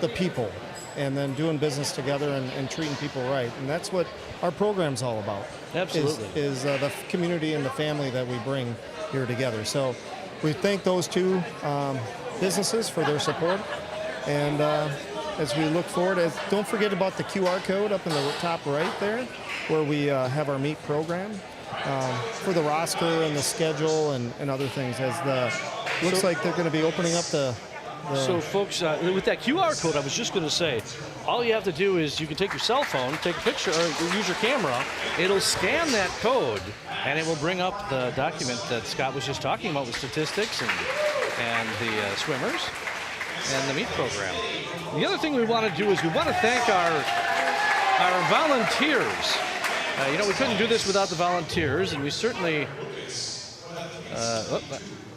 the people, and then doing business together and treating people right. And that's what our program's all about. Absolutely. Is the community and the family that we bring here together. So we thank those two businesses for their support. And as we look forward, don't forget about the QR code up in the top right there, where we have our meet program for the roster and the schedule and other things. Looks like they're going to be opening up the So folks, with that QR code, I was just going to say, all you have to do is you can take your cell phone, take a picture, or use your camera. It'll scan that code, and it will bring up the document that Scott was just talking about with statistics and the swimmers and the meet program. The other thing we want to do is we want to thank our volunteers. We couldn't do this without the volunteers, and we certainly.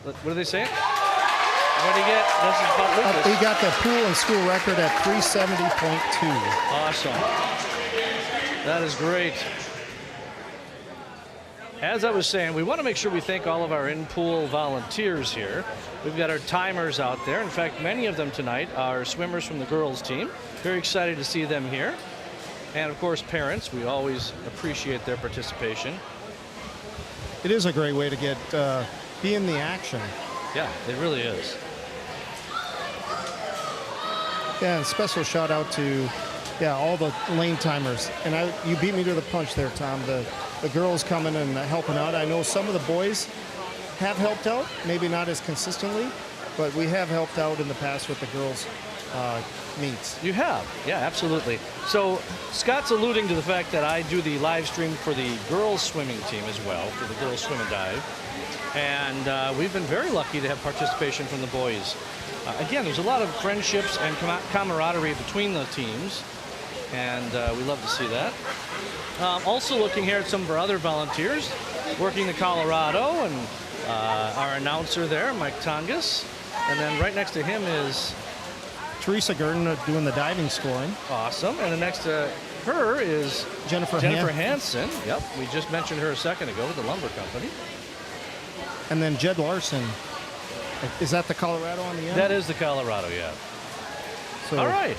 What do they say? What do you get? This is about Lucas. We got the pool and school record at 370.2. Awesome. That is great. As I was saying, we want to make sure we thank all of our in-pool volunteers here. We've got our timers out there. In fact, many of them tonight are swimmers from the girls team. Very excited to see them here. And of course, parents, we always appreciate their participation. It is a great way to be in the action. Yeah, it really is. Yeah, and special shout out to all the lane timers. And you beat me to the punch there, Tom. The girls coming and helping out. I know some of the boys have helped out, maybe not as consistently, but we have helped out in the past with the girls' meets. You have, yeah, absolutely. So Scott's alluding to the fact that I do the live stream for the girls' swimming team as well, for the girls' swim and dive. And we've been very lucky to have participation from the boys. Again, there's a lot of friendships and camaraderie between the teams, and we love to see that. Also looking here at some of our other volunteers, working the Colorado, and our announcer there, Mike Tongas. And then right next to him is Teresa Gurdon doing the diving scoring. Awesome. And then next to her is Jennifer Hansen. Yep, we just mentioned her a second ago with the lumber company. And then Jed Larson. Is that the Colorado on the end? That is the Colorado, yeah. So, all right.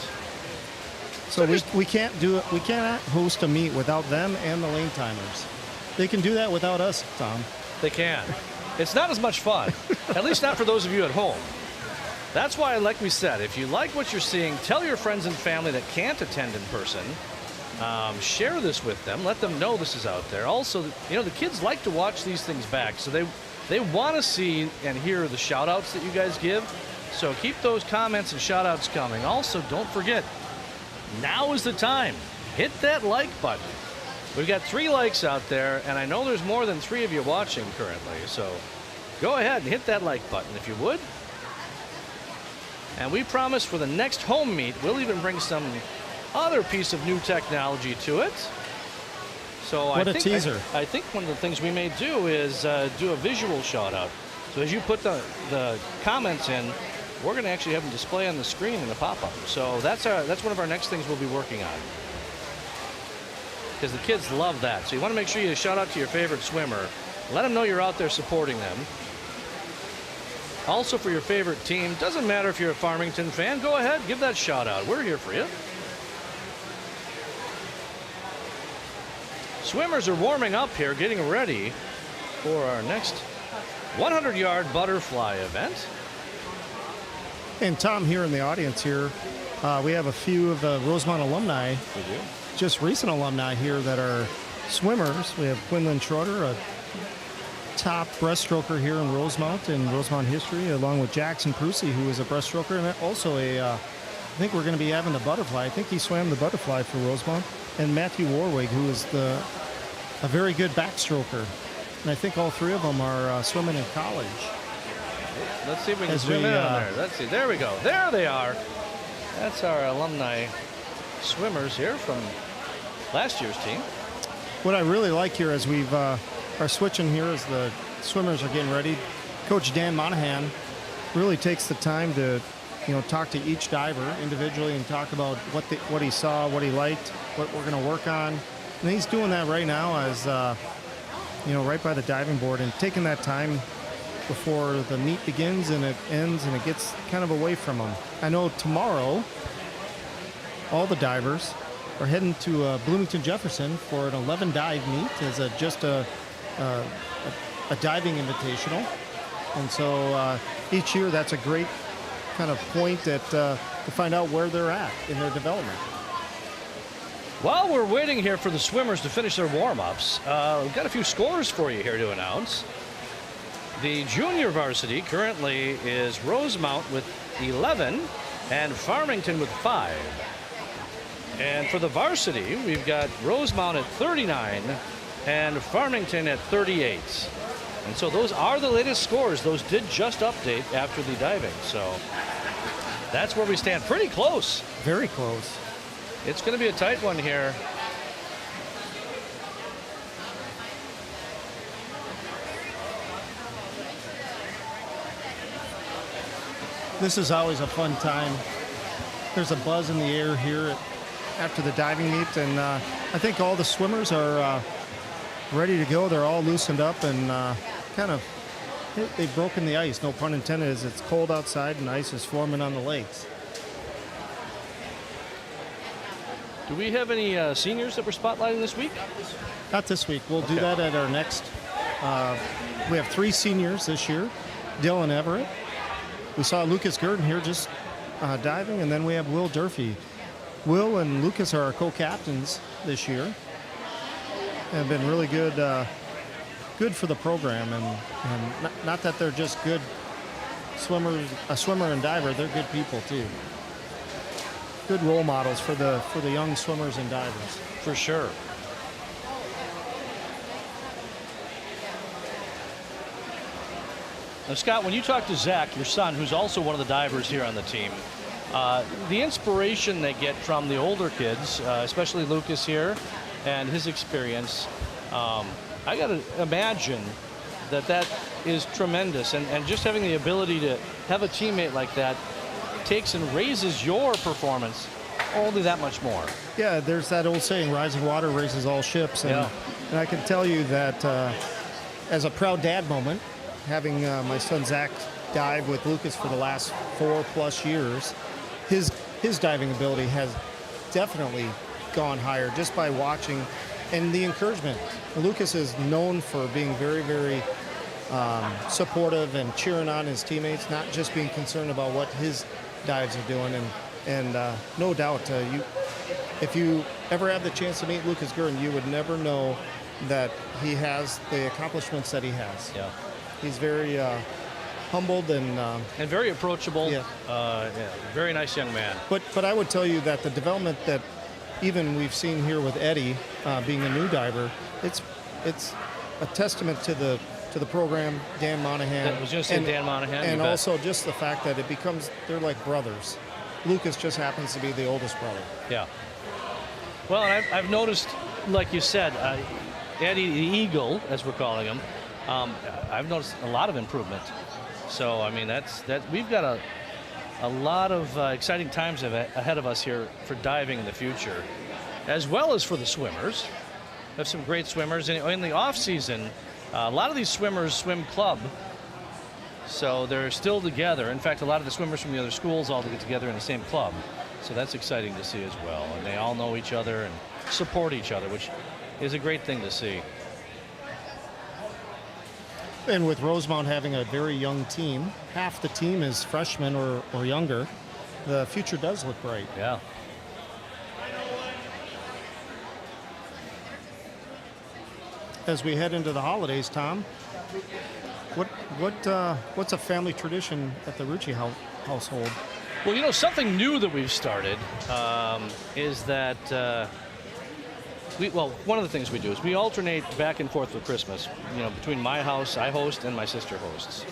So we can't do it. We cannot host a meet without them and the lane timers. They can do that without us, Tom. They can. It's not as much fun, at least not for those of you at home. That's why, like we said, if you like what you're seeing, tell your friends and family that can't attend in person. Share this with them. Let them know this is out there. Also, the kids like to watch these things back, so they want to see and hear the shout-outs that you guys give. So keep those comments and shout-outs coming. Also, don't forget, now is the time. Hit that like button. We've got 3 likes out there, and I know there's more than 3 of you watching currently. So go ahead and hit that like button if you would. And we promise for the next home meet, we'll even bring some other piece of new technology to it. So what a teaser. I think one of the things we may do is do a visual shout out. So as you put the comments in, we're going to actually have them display on the screen in a pop-up. So that's one of our next things we'll be working on. Because the kids love that. So you want to make sure you shout out to your favorite swimmer. Let them know you're out there supporting them. Also for your favorite team, doesn't matter if you're a Farmington fan, go ahead, give that shout out. We're here for you. Swimmers are warming up here, getting ready for our next 100-yard butterfly event. And Tom, here in the audience here, we have a few of the Rosemount alumni, We do. just recent alumni here that are swimmers. We have Quinlan Schroeder, a top breaststroker here in Rosemount history, along with Jackson Prusy, who is a breaststroker, and also I think we're going to be having the butterfly. I think he swam the butterfly for Rosemount. And Matthew Warwig, who is a very good backstroker. And I think all three of them are swimming in college. Let's see if we can As zoom we, in on there. Let's see. There we go. There they are. That's our alumni swimmers here from last year's team. What I really like here as we've are switching here as the swimmers are getting ready, Coach Dan Monahan really takes the time to talk to each diver individually and talk about what he saw, what he liked, what we're going to work on. And he's doing that right now as right by the diving board and taking that time before the meet begins and it ends and it gets kind of away from him. I know tomorrow all the divers are heading to Bloomington Jefferson for an 11 dive meet as just a diving invitational. And so each year that's a great kind of point to find out where they're at in their development. While we're waiting here for the swimmers to finish their warm-ups, we've got a few scores for you here to announce. The junior varsity currently is Rosemount with 11 and Farmington with 5. And for the varsity, we've got Rosemount at 39 and Farmington at 38. And so those are the latest scores. Those did just update after the diving. So that's where we stand. Pretty close. Very close. It's going to be a tight one here. This is always a fun time. There's a buzz in the air here after the diving meet, and I think all the swimmers are ready to go. They're all loosened up and they've broken the ice, no pun intended, as it's cold outside and ice is forming on the lakes. Do we have any seniors that we're spotlighting this week? Not this week. We'll do that at our next. We have 3 seniors this year. Dylan Everett. We saw Lucas Gurdon here just diving, and then we have Will Durfee. Will and Lucas are our co-captains this year. Have been really good for the program, and not that they're just good swimmers, a swimmer and diver. They're good people too. Good role models for the young swimmers and divers. For sure. Now, Scott, when you talk to Zach, your son, who's also one of the divers here on the team, the inspiration they get from the older kids, especially Lucas here, and his experience, I got to imagine that is tremendous. And just having the ability to have a teammate like that takes and raises your performance only that much more. Yeah, there's that old saying, rising water raises all ships. And I can tell you that as a proud dad moment, having my son Zach dive with Lucas for the last 4+ years, his diving ability has definitely gone higher just by watching and the encouragement. Lucas is known for being very, very supportive and cheering on his teammates, not just being concerned about what his dives are doing. And no doubt, if you ever have the chance to meet Lucas Gurdon, you would never know that he has the accomplishments that he has. Yeah. He's very humbled and very approachable. Yeah. Very nice young man. But I would tell you that the development that even we've seen here with Eddie being a new diver, it's a testament to the program, Dan Monahan. I was just saying Dan Monahan. And also just the fact that they're like brothers. Lucas just happens to be the oldest brother. Yeah. Well, and I've noticed, like you said, Eddie the Eagle, as we're calling him, I've noticed a lot of improvement. So, I mean, we've got a lot of exciting times ahead of us here for diving in the future, as well as for the swimmers. We have some great swimmers. In the off season, a lot of these swimmers swim club, so they're still together. In fact, a lot of the swimmers from the other schools all get together in the same club. So that's exciting to see as well. And they all know each other and support each other, which is a great thing to see. And with Rosemount having a very young team, half the team is freshmen or younger, the future does look bright. Yeah. As we head into the holidays, Tom, what's a family tradition at the Rucci household? Well, you know, something new that we've started is that, one of the things we do is we alternate back and forth for Christmas, you know, between my house, I host, and my sister hosts.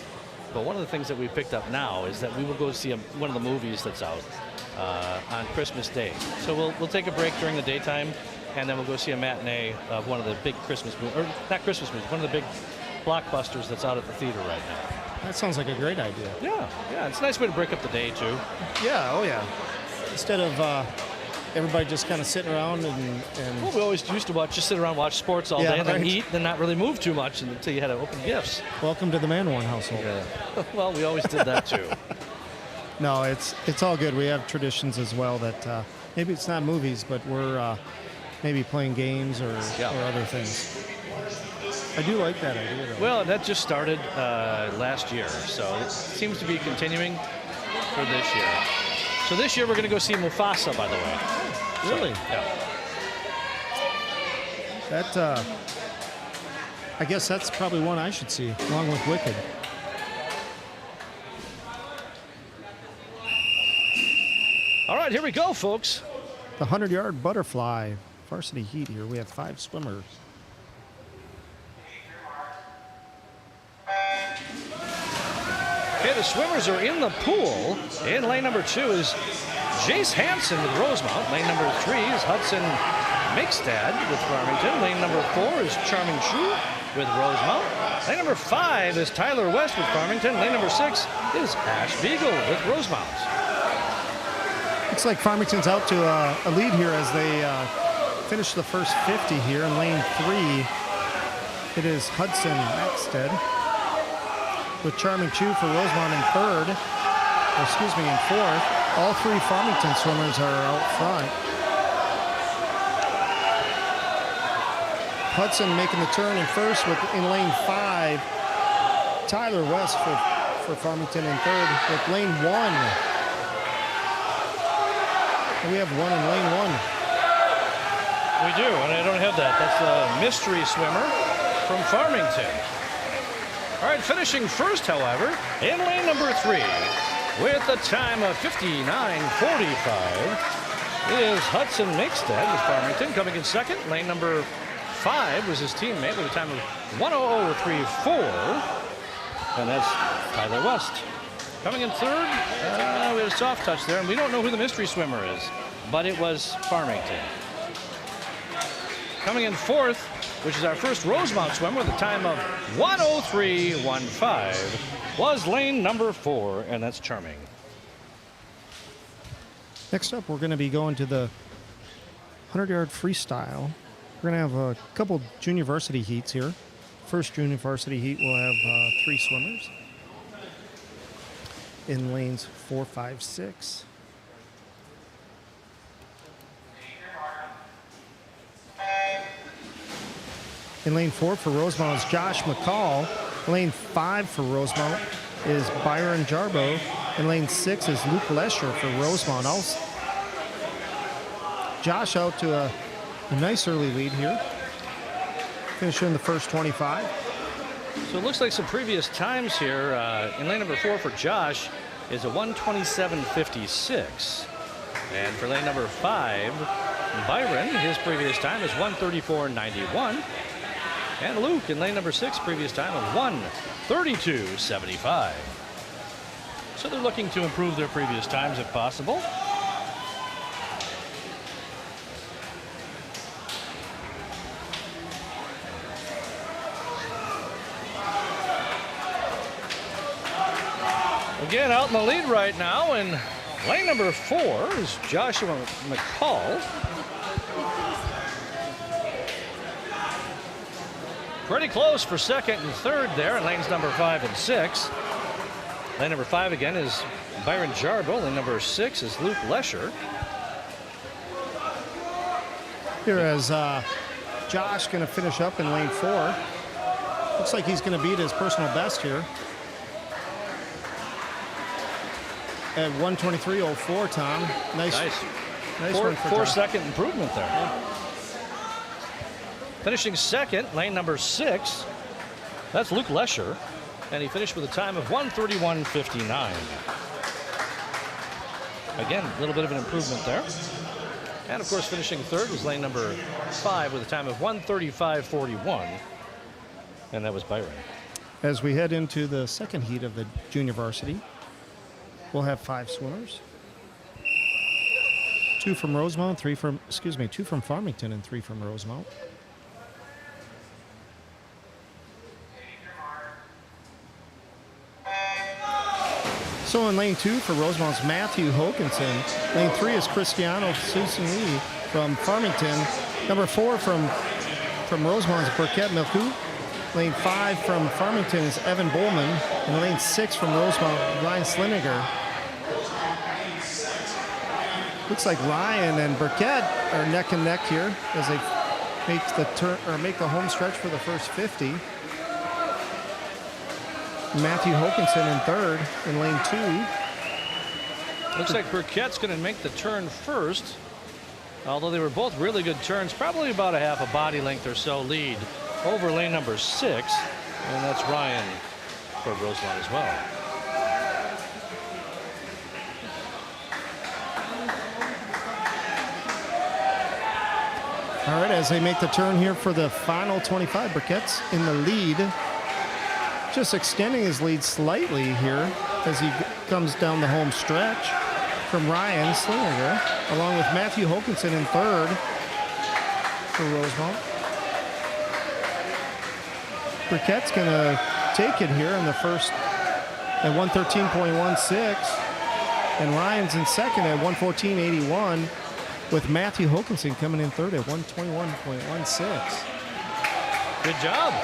But one of the things that we picked up now is that we will go see one of the movies that's out on Christmas Day. So we'll take a break during the daytime, and then we'll go see a matinee of one of the big Christmas movies, or not Christmas movies, one of the big blockbusters that's out at the theater right now. That sounds like a great idea. Yeah, it's a nice way to break up the day, too. Yeah, oh yeah. Instead of everybody just kind of sitting around and Well, we always used to sit around, watch sports all Yeah, day, and then right. eat, then not really move too much until you had to open gifts. welcome to the Man-One household. Yeah. Well, we always did that, too. No, it's all good. We have traditions as well that maybe it's not movies, but we're maybe playing games or other things. I do like that idea, though. Well, that just started last year, so it seems to be continuing for this year. So this year we're going to go see Mufasa, by the way. Really? Yeah. That I guess that's probably one I should see, along with Wicked. All right, here we go, folks. The 100-yard butterfly varsity heat here. We have 5 swimmers. Okay, the swimmers are in the pool. In lane number 2 is Jace Hansen with Rosemount. Lane number 3 is Hudson Makestad with Farmington. Lane number 4 is Charming Chu with Rosemount. Lane number 5 is Tyler West with Farmington. Lane number 6 is Ash Beagle with Rosemount. Looks like Farmington's out to a lead here as they finish the first 50 here. In lane 3, it is Hudson Maxted with Charming Chu for Rosemount in in fourth. All 3 Farmington swimmers are out front. Hudson making the turn in first in lane 5. Tyler West for Farmington in third with lane 1. And we have one in lane 1. We do, and I don't have that. That's the mystery swimmer from Farmington. All right, finishing first, however, in lane number 3 with a time of 59:45 is Hudson Makestad with Farmington. Coming in second, lane number 5 was his teammate with a time of 1:00:34, and that's Tyler West. Coming in third, we had a soft touch there, and we don't know who the mystery swimmer is, but it was Farmington. Coming in fourth, which is our first Rosemount swimmer with a time of 1:03:15, was lane number 4, and that's Charming. Next up, we're going to be going to the 100-yard freestyle. We're going to have a couple junior varsity heats here. First junior varsity heat will have 3 swimmers in lanes 4, 5, 6. In lane 4 for Rosemount is Josh McCall. Lane 5 for Rosemount is Byron Jarbo. And lane 6 is Luke Lesher for Rosemount. Also, Josh out to a nice early lead here. Finishing in the first 25. So it looks like some previous times here. In lane number 4 for Josh is a 1:27:56. And for lane number 5, Byron, his previous time is 1:34:91. And Luke in lane number 6, previous time of 1:32:75. So they're looking to improve their previous times if possible. Again, out in the lead right now, and lane number 4 is Joshua McCall. Pretty close for second and third there in lanes number 5 and 6. Lane number 5 again is Byron Jarbo. Lane number 6 is Luke Lesher. Here as Josh going to finish up in lane 4. Looks like he's going to beat his personal best here at 1:23.04. Tom, nice one for Tom. 4-second improvement there. Yeah. Finishing second, lane number 6. That's Luke Lesher, and he finished with a time of 1:31.59. Again, a little bit of an improvement there. And of course, finishing third was lane number 5 with a time of 1:35.41, and that was Byron. As we head into the second heat of the junior varsity, we'll have 5 swimmers. 2 from Rosemount, 2 from Farmington, and 3 from Rosemount. So in lane 2 for Rosemount's Matthew Hokinson. Lane 3 is Cristiano Susini from Farmington. Number 4 from Rosemount's Burkett Milku. Lane 5 from Farmington is Evan Bowman. And lane 6 from Rosemount, Ryan Sliniger. Looks like Ryan and Burkett are neck and neck here as they make the home stretch for the first 50. Matthew Hokinson in third in lane 2. Looks like Burkett's going to make the turn first, although they were both really good turns, probably about a half a body length or so lead over lane number 6, and that's Ryan for Rosemount as well. All right, as they make the turn here for the final 25, Burkett's in the lead. Just extending his lead slightly here as he comes down the home stretch from Ryan Slinger, along with Matthew Hokinson in third for Rosemount. Burkett's going to take it here in the first at 113.16, and Ryan's in second at 114.81, with Matthew Hokinson coming in third at 121.16. Good job.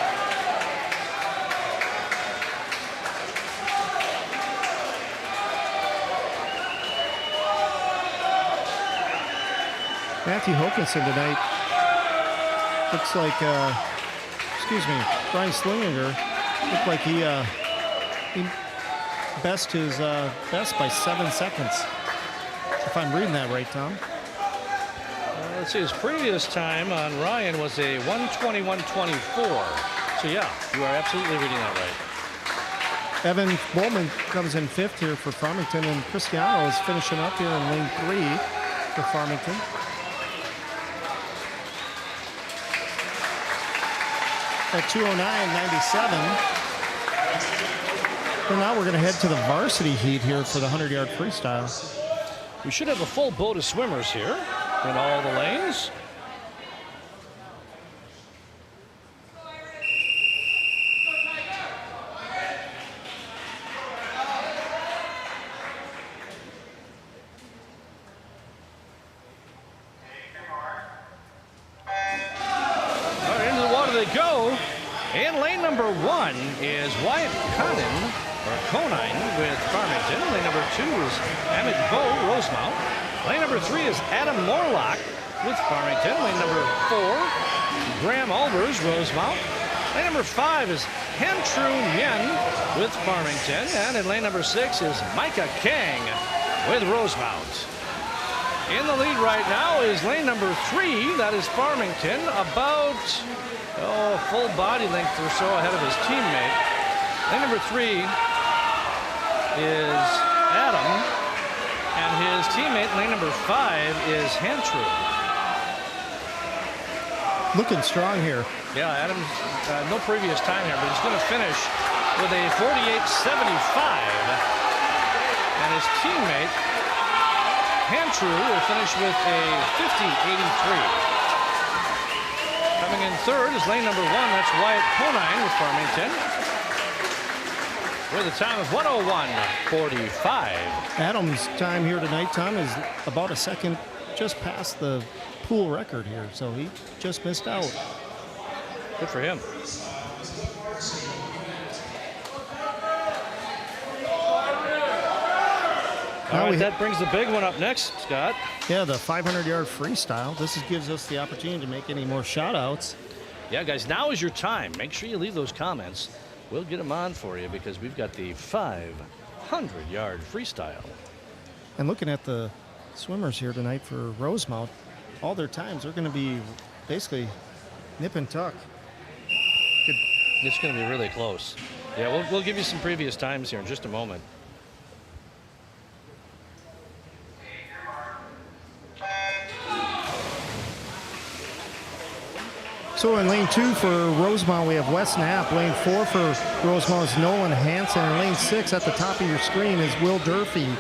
Matthew Hokinson tonight looks like, Ryan Slinger looked like he best his best by 7 seconds. If I'm reading that right, Tom. Let's see, his previous time on Ryan was a 1:21.24. So yeah, you are absolutely reading that right. Evan Bowman comes in fifth here for Farmington, and Cristiano is finishing up here in lane 3 for Farmington. At 2:09.97. And now we're going to head to the varsity heat here for the 100-yard freestyle. We should have a full boat of swimmers here in all the lanes. All right, into the water they go. In lane number 1 is Wyatt Conine with Farmington. Lane number 2 is Emmett Bowe, Rosemount. Lane number 3 is Adam Morlock with Farmington. Lane number 4, Graham Albers, Rosemount. Lane number 5 is Hentru Yen with Farmington. And in lane number 6 is Micah Kang with Rosemount. In the lead right now is lane number 3, that is Farmington, about a full body length or so ahead of his teammate. Lane number 3 is Adam, and his teammate, lane number 5, is Hantru. Looking strong here. Yeah, Adam's no previous time here, but he's going to finish with a 48.75, and his teammate, Hantru, will finish with a 50.83. Coming in third is lane number 1, that's Wyatt Conine with Farmington, with a time of 1:01.45. Adam's time here tonight, Tom, is about a second just past the pool record here, so he just missed out. Good for him. All right, that brings the big one up next, Scott. Yeah, the 500-yard freestyle. This gives us the opportunity to make any more shout-outs. Yeah, guys, now is your time. Make sure you leave those comments. We'll get them on for you because we've got the 500-yard freestyle. And looking at the swimmers here tonight for Rosemount, all their times are going to be basically nip and tuck. It's going to be really close. Yeah, we'll give you some previous times here in just a moment. So in lane 2 for Rosemount, we have Wes Knapp. Lane 4 for Rosemount is Nolan Hansen. And lane 6 at the top of your screen is Will Durfee.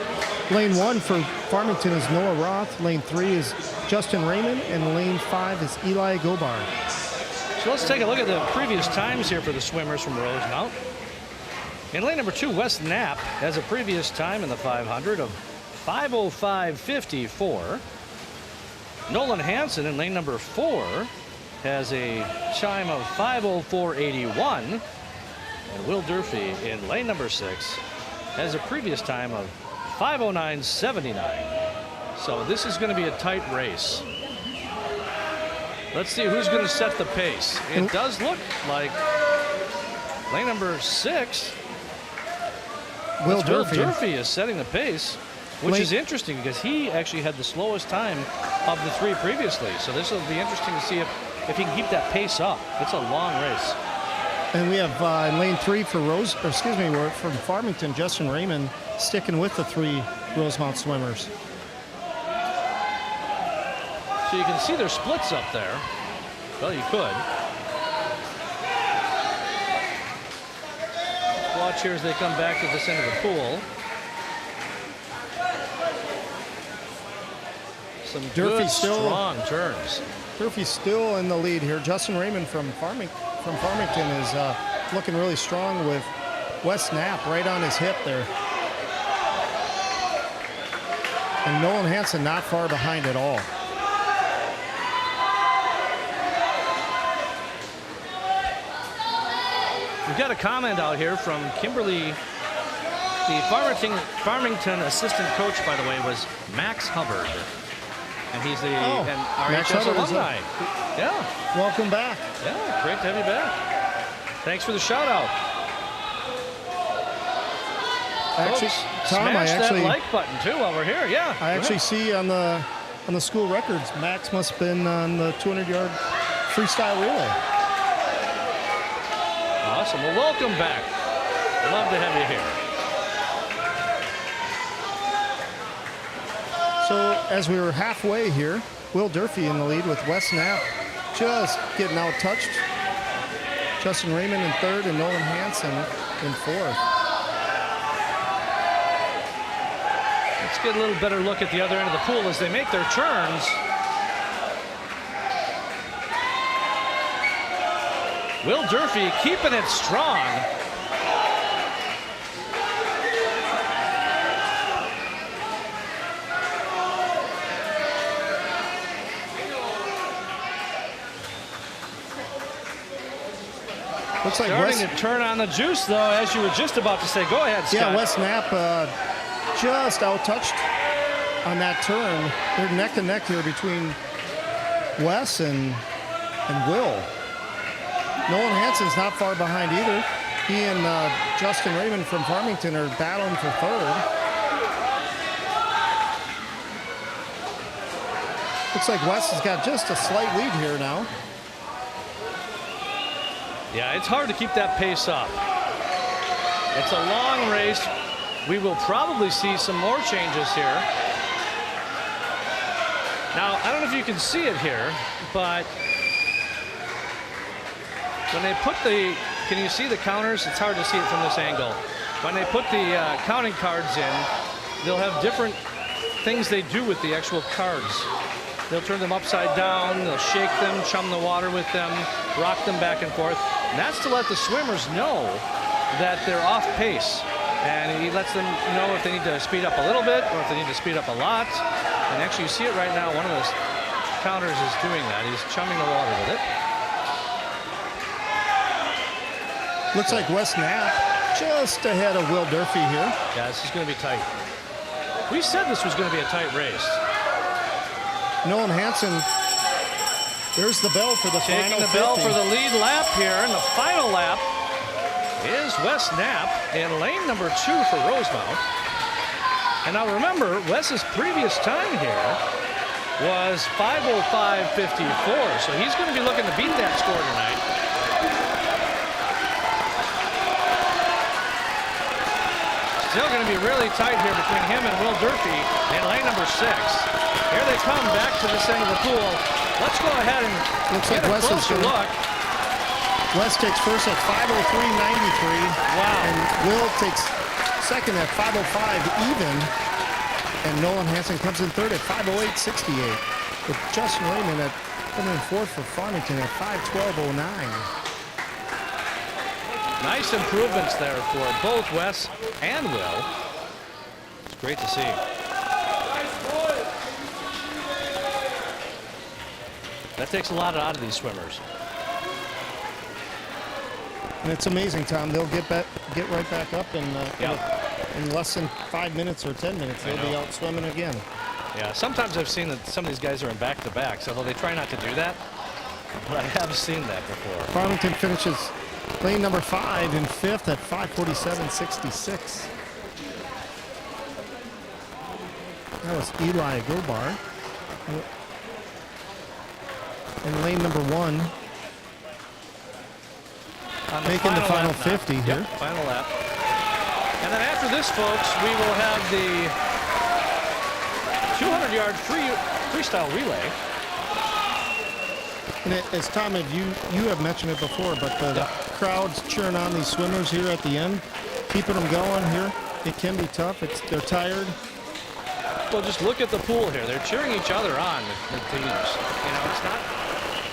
Lane 1 for Farmington is Noah Roth. Lane 3 is Justin Raymond. And lane 5 is Eli Gobar. So let's take a look at the previous times here for the swimmers from Rosemount. In lane number 2, Wes Knapp has a previous time in the 500 of 5:05.54. Nolan Hansen in lane number 4 has a time of 5:04.81. And Will Durfee in lane number 6 has a previous time of 5:09.79. So this is going to be a tight race. Let's see who's going to set the pace. It does look like lane number 6. Will Durfee. Durfee is setting the pace, which is interesting because he actually had the slowest time of the 3 previously. So this will be interesting to see if he can keep that pace up. It's a long race. And we have in lane 3 for we're from Farmington, Justin Raymond sticking with the 3 Rosemount swimmers. So you can see their splits up there. Well, you could. Watch here as they come back to this end of the pool. Some good, strong turns. Durfee's still in the lead here. Justin Raymond from Farmington is looking really strong with Wes Knapp right on his hip there. And Nolan Hansen not far behind at all. We've got a comment out here from Kimberly. The Farmington assistant coach, by the way, was Max Hubbard. And he's the Max RHS Hubbard alumni. Yeah. Welcome back. Yeah, great to have you back. Thanks for the shout out. Actually, Folks, Tom, smash that like button too while we're here. Yeah. I actually see on the school records, Max must have been on the 200-yard freestyle relay. Awesome. Well, welcome back. Love to have you here. So as we were halfway here, Will Durfee in the lead with Wes Knapp just getting out touched. Justin Raymond in 3rd and Nolan Hansen in 4th. Let's get a little better look at the other end of the pool as they make their turns. Will Durfee keeping it strong. Looks like Starting to turn on the juice, though, as you were just about to say. Go ahead, Scott. Yeah, Wes Knapp just out-touched on that turn. They're neck and neck here between Wes and Will. Nolan Hansen's not far behind either. He and Justin Raymond from Farmington are battling for 3rd. Looks like Wes has got just a slight lead here now. Yeah, it's hard to keep that pace up. It's a long race. We will probably see some more changes here. Now, I don't know if you can see it here, but when they put can you see the counters? It's hard to see it from this angle. When they put the counting cards in, they'll have different things they do with the actual cards. They'll turn them upside down, they'll shake them, chum the water with them, rock them back and forth. And that's to let the swimmers know that they're off pace. And he lets them know if they need to speed up a little bit or if they need to speed up a lot. And actually you see it right now, one of those counters is doing that. He's chumming the water with it. Looks like Wes Knapp just ahead of Will Durfee here. Yeah, this is going to be tight. We said this was going to be a tight race. Nolan Hansen There's the bell for the Taking final the bell 50. for the lead lap here, and the final lap is Wes Knapp in lane number 2 for Rosemount. And now remember, Wes's previous time here was 5:05:54, so he's going to be looking to beat that score tonight. Still going to be really tight here between him and Will Durfee in lane number 6. Here they come back to this end of the pool. Let's go ahead and Looks get like a Wes is closer gonna- look. Wes takes first at 5:03:93. Wow. And Will takes second at 5:05 even. And Nolan Hansen comes in third at 5:08:68. With Justin Raymond coming in fourth for Farmington at 5:12:09. Nice improvements there for both Wes and Will. It's great to see. That takes a lot out of these swimmers. And it's amazing, Tom. They'll get right back up in less than 5 minutes or 10 minutes. They'll be out swimming again. Yeah, sometimes I've seen that some of these guys are in back-to-backs, although they try not to do that. But I have seen that before. Farmington finishes lane number 5 in fifth at 5:47:66. That was Eli Gobar. And lane number 1 On making the final lap now. 50 here. Yep, final lap. And then after this, folks, we will have the 200-yard freestyle relay. And as Tom, you have mentioned it before, but the crowds cheering on these swimmers here at the end, keeping them going here. It can be tough. They're tired. Well, just look at the pool here. They're cheering each other on, the teams. You know, it's not.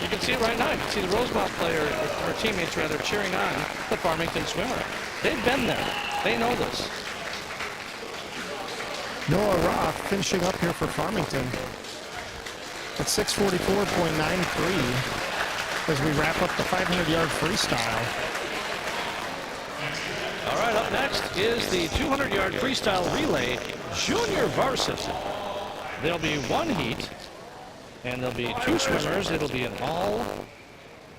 You can see it right now. You can see the Rosemount player, or teammates rather, cheering on the Farmington swimmer. They've been there. They know this. Noah Roth finishing up here for Farmington at 6:44:93 as we wrap up the 500-yard freestyle. All right, up next is the 200-yard freestyle relay junior varsity. There'll be one heat, and there'll be 2 swimmers. It'll be in all.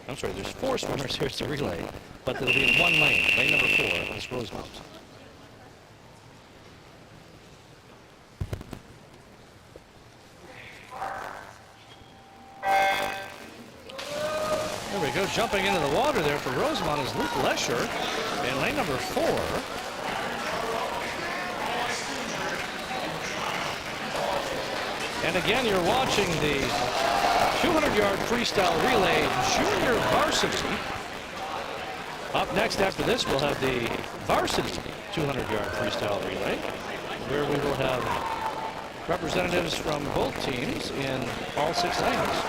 I'm sorry, there's 4 swimmers. Here's the relay, but it'll be in one lane. Lane number 4 is Rosemount. There we go. Jumping into the water there for Rosemount is Luke Lesher in lane number 4. And again, you're watching the 200-yard freestyle relay junior varsity. Up next after this, we'll have the varsity 200-yard freestyle relay, where we will have representatives from both teams in all 6 lanes.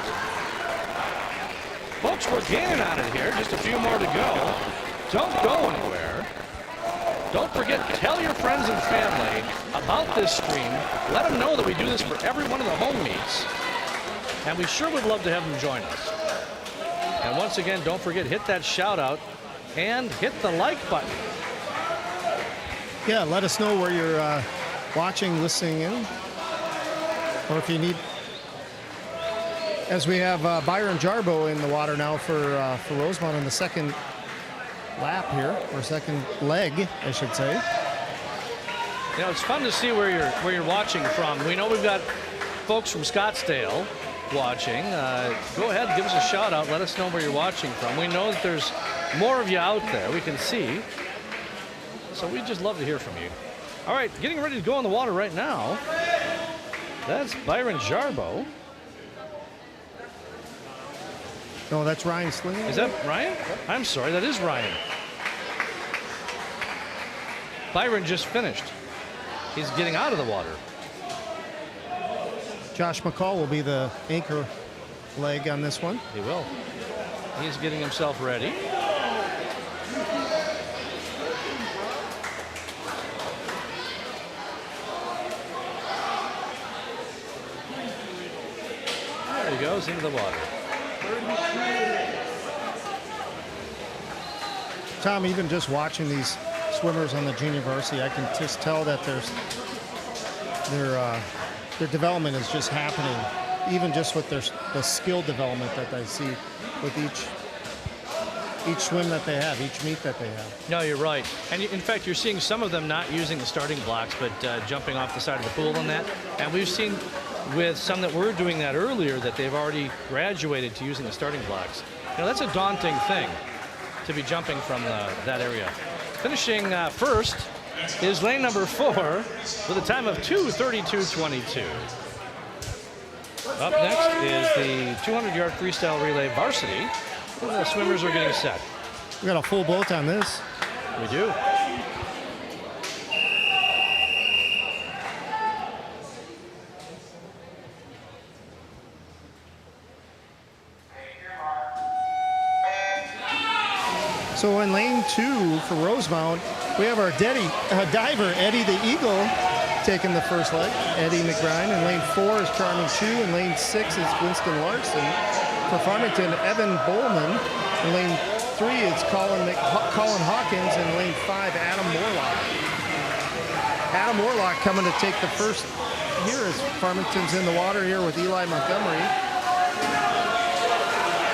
Folks, we're gaining on it here. Just a few more to go. Don't go anywhere. Don't forget, tell your friends and family about this stream. Let them know that we do this for every one of the home meets. And we sure would love to have them join us. And once again, don't forget, hit that shout out and hit the like button. Yeah, let us know where you're watching, listening in, or if you need. As we have Byron Jarbo in the water now for Rosemount in the second lap here, or second leg, I should say. You know, it's fun to see where you're watching from. We know we've got folks from Scottsdale watching. Go ahead and give us a shout out. Let us know where you're watching from. We know that there's more of you out there. We can see. So we'd just love to hear from you. All right, getting ready to go in the water right now. That's Byron Jarbo. No, that's Ryan Slinger. Is that Ryan? I'm sorry, that is Ryan. Byron just finished. He's getting out of the water. Josh McCall will be the anchor leg on this one. He will. He's getting himself ready. There he goes into the water. Tom, even just watching these swimmers on the junior varsity, I can just tell that their development is just happening even just with the skill development that I see with each swim that they have, each meet that they have. No, you're right. And in fact, you're seeing some of them not using the starting blocks, but jumping off the side of the pool on that. And we've seen with some that were doing that earlier that they've already graduated to using the starting blocks. That's a daunting thing to be jumping from that area. Finishing first is lane number 4 with a time of 2:32.22. Up next is the 200-yard freestyle relay varsity. The swimmers are getting set. We got a full boat on this. We do. So in lane 2 for Rosemount, we have our diver, Eddie the Eagle, taking the first leg. Eddie McBride. In lane 4 is Charming Chu. In lane 6 is Winston Larson. For Farmington, Evan Bowman. In lane 3 is Colin Hawkins. In lane 5, Adam Morlock. Adam Morlock coming to take the first here as Farmington's in the water here with Eli Montgomery.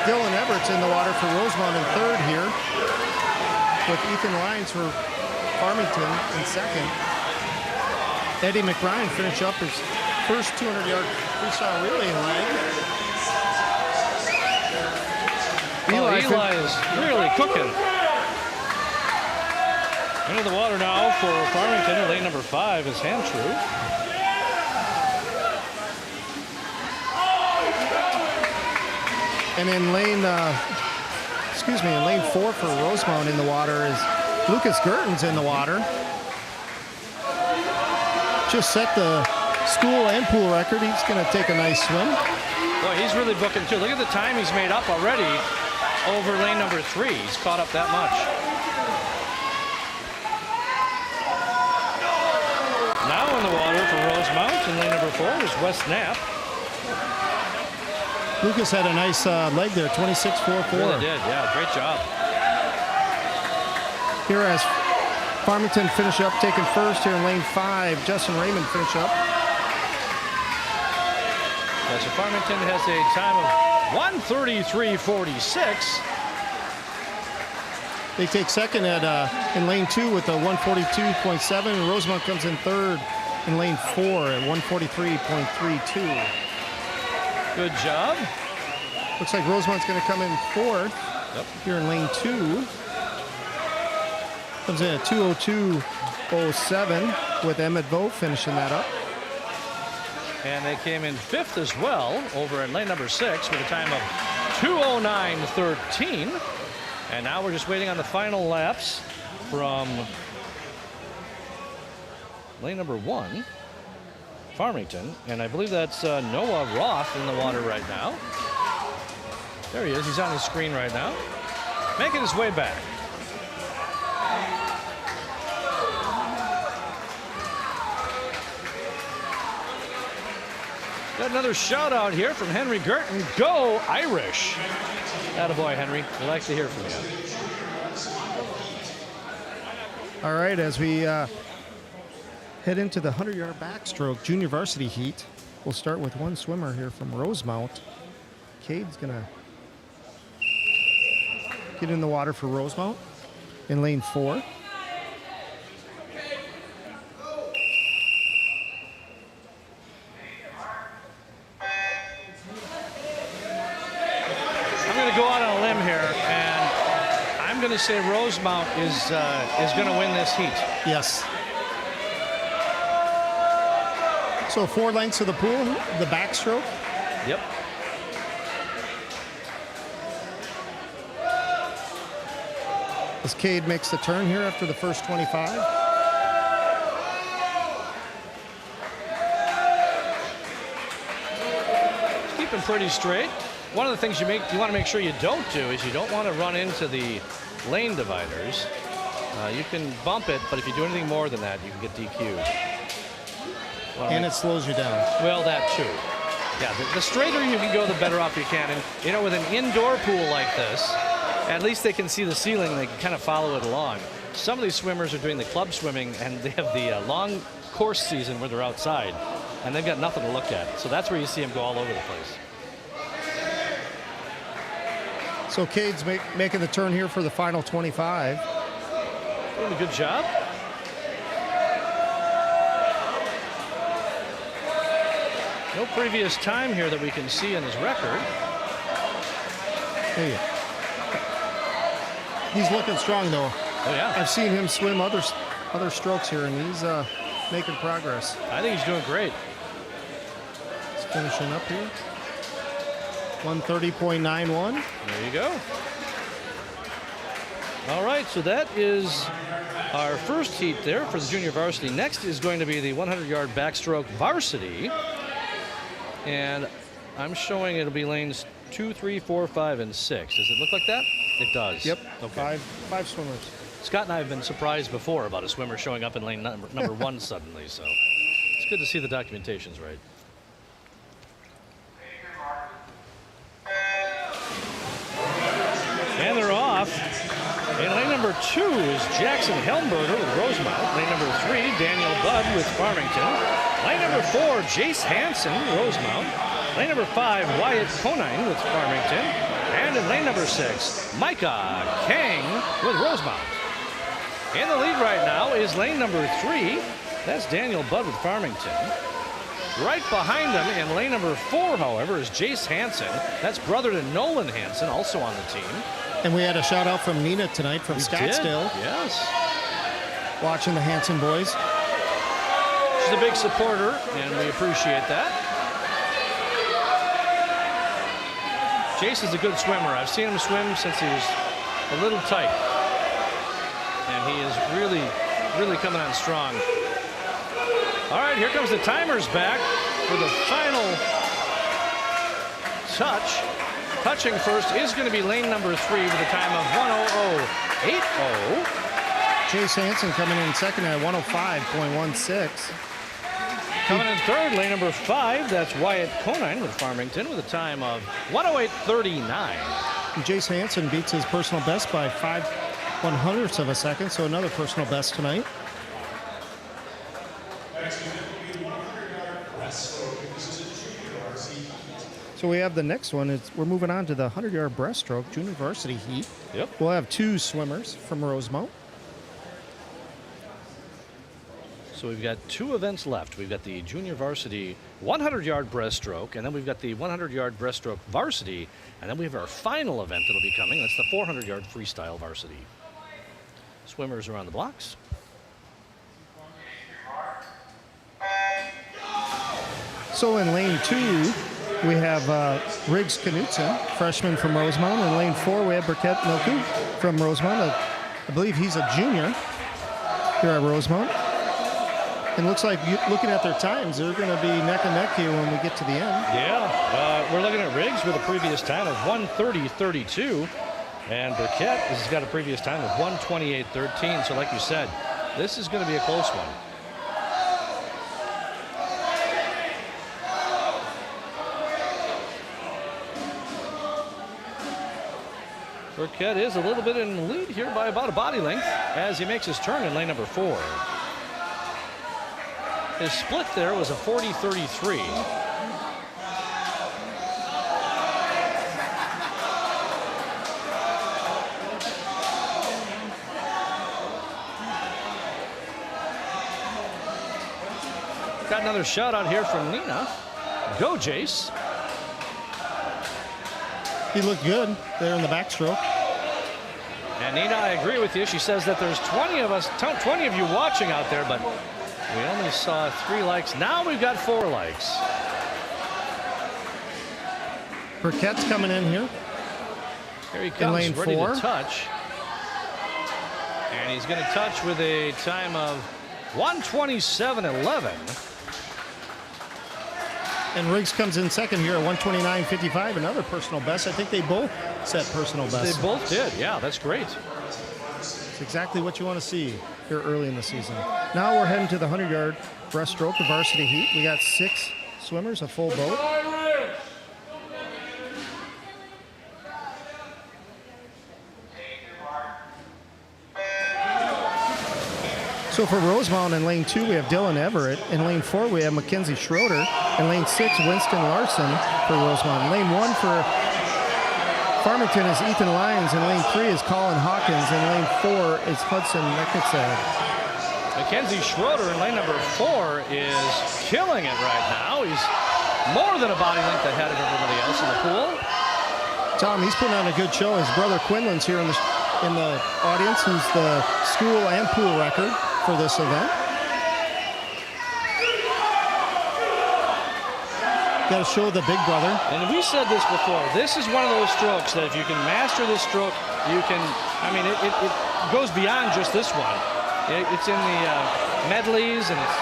Dylan Everett's in the water for Rosemount in third here, with Ethan Lyons for Farmington in second. Eddie McBride finish up his first 200-yard freestyle relay leg. Eli is really cooking. Into the water now for Farmington. Lane number 5 is Hantrew. And in lane, in lane 4 for Rosemount in the water is Lucas Gertens in the water. Just set the school and pool record. He's going to take a nice swim. Boy, he's really booking too. Look at the time he's made up already over lane number 3. He's caught up that much. Now in the water for Rosemount in lane number 4 is Wes Knapp. Lucas had a nice leg there, 26.44. Really did, yeah, great job. Here as Farmington finish up, taking first here in lane 5. Justin Raymond finish up. So Farmington has a time of 1:33.46. They take second at in lane 2 with a 1:42.7, and Rosemount comes in third in lane 4 at 1:43.32. Good job. Looks like Rosemount's going to come in fourth here in lane 2. Comes in at 2:02.07 with Emmett Vo finishing that up. And they came in 5th as well over in lane number 6 with a time of 2:09.13. And now we're just waiting on the final laps from lane number 1, Farmington. And I believe that's Noah Roth in the water right now. There he is. He's on the screen right now, making his way back. Got another shout out here from Henry Gerton. Go Irish. Attaboy, Henry. We'd like to hear from you. All right, as we head into the 100-yard backstroke junior varsity heat, we'll start with one swimmer here from Rosemount. Cade's going to get in the water for Rosemount in lane 4. I'm going to say Rosemount is going to win this heat. Yes. So 4 lengths of the pool, the backstroke. Yep. As Cade makes the turn here after the first 25. Keeping pretty straight. One of the things you want to make sure you don't do is you don't want to run into the lane dividers. You can bump it, but if you do anything more than that, you can get DQ'd. And it slows you down. Well, that too. Yeah, the straighter you can go, the better off you can. And, you know, with an indoor pool like this, at least they can see the ceiling. They can kind of follow it along. Some of these swimmers are doing the club swimming, and they have the long course season where they're outside. and they've got nothing to look at. So that's where you see him go all over the place. So Cade's making the turn here for the final 25. Doing a good job. No previous time here that we can see in his record. Hey. He's looking strong, though. Oh, yeah. I've seen him swim other strokes here, and he's making progress. I think he's doing great. He's finishing up here. 130.91. There you go. All right, so that is our first heat there for the junior varsity. Next is going to be the 100-yard backstroke varsity. And I'm showing it'll be lanes 2, 3, 4, 5, and 6. Does it look like that? It does. Yep. Okay. Five swimmers. Scott and I have been surprised before about a swimmer showing up in lane number 1 suddenly, so it's good to see the documentation's right. And they're off. In lane number 2 is Jackson Helmberger with Rosemount. Lane number 3, Daniel Budd with Farmington. Lane number 4, Jace Hansen, Rosemount. Lane number 5, Wyatt Conine with Farmington. And in lane number 6, Micah Kang with Rosemount. In the lead right now is lane number 3. That's Daniel Budd with Farmington. Right behind him in lane number 4, however, is Jace Hansen. That's brother to Nolan Hansen, also on the team. And we had a shout out from Nina tonight from Scottsdale. Yes. Watching the Hansen boys. She's a big supporter, and we appreciate that. Jace is a good swimmer. I've seen him swim since he was a little tight. And he is really, really coming on strong. All right, here comes the timers back for the final touch. Touching first is going to be lane number 3 with a time of 1:00.80. Chase Hansen coming in second at 105.16. Coming in third, lane number 5, that's Wyatt Conine with Farmington with a time of 1:08.39. Jace Hansen beats his personal best by 5/100ths of a second, so another personal best tonight. So we have the next one. We're moving on to the 100-yard breaststroke junior varsity heat. Yep. We'll have 2 swimmers from Rosemount. So we've got 2 events left. We've got the junior varsity 100-yard breaststroke, and then we've got the 100-yard breaststroke varsity, and then we have our final event that'll be coming. That's the 400-yard freestyle varsity. Swimmers are on the blocks. So in lane 2, we have Riggs Knutson, freshman from Rosemount. In lane 4, we have Burkett Milku from Rosemount. I believe he's a junior here at Rosemount. And looks like, looking at their times, they're going to be neck and neck here when we get to the end. Yeah, we're looking at Riggs with a previous time of 1:30.32. And Burkett has got a previous time of 1:28.13. So like you said, this is going to be a close one. Burkett is a little bit in the lead here by about a body length as he makes his turn in lane number 4. His split there was a 40.33. Got another shout out here from Nina. Go, Jace. He looked good there in the backstroke. And Nina, I agree with you. She says that there's 20 of us, 20 of you watching out there, but we only saw 3 likes. Now we've got 4 likes. Burkett's coming in here. Here he comes, lane ready 4. to touch. And he's going to touch with a time of 1:27.11. And Riggs comes in second here at 129.55, another personal best. I think they both set personal bests. They both did. Yeah, that's great. It's exactly what you want to see here early in the season. Now we're heading to the 100-yard breaststroke of varsity heat. We got 6 swimmers, a full boat. So for Rosemount in lane 2, we have Dylan Everett. In lane 4, we have Mackenzie Schroeder. In lane 6, Winston Larson for Rosemount. In lane 1 for Farmington is Ethan Lyons. In lane 3 is Colin Hawkins. In lane 4 is Hudson Mekitsad. Mackenzie Schroeder in lane number 4 is killing it right now. He's more than a body length ahead of everybody else in the pool. Tom, he's putting on a good show. His brother Quinlan's here in the audience, who's the school and pool record for this event. Got to show the big brother. And we said this before. This is one of those strokes that if you can master this stroke, you can, I mean, it goes beyond just this one. It's in the medleys and it's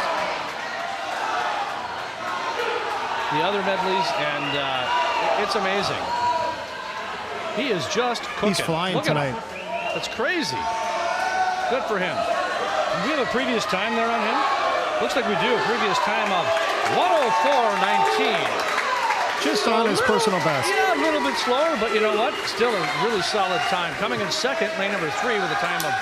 the other medleys, and it's amazing. He is just cooking. He's flying Look tonight. That's crazy. Good for him. Do we have a previous time there on him? Looks like we do. A previous time of 104.19. Just on his personal best. Yeah, a little bit slower, but you know what? Still a really solid time. Coming in second, lane number 3 with a time of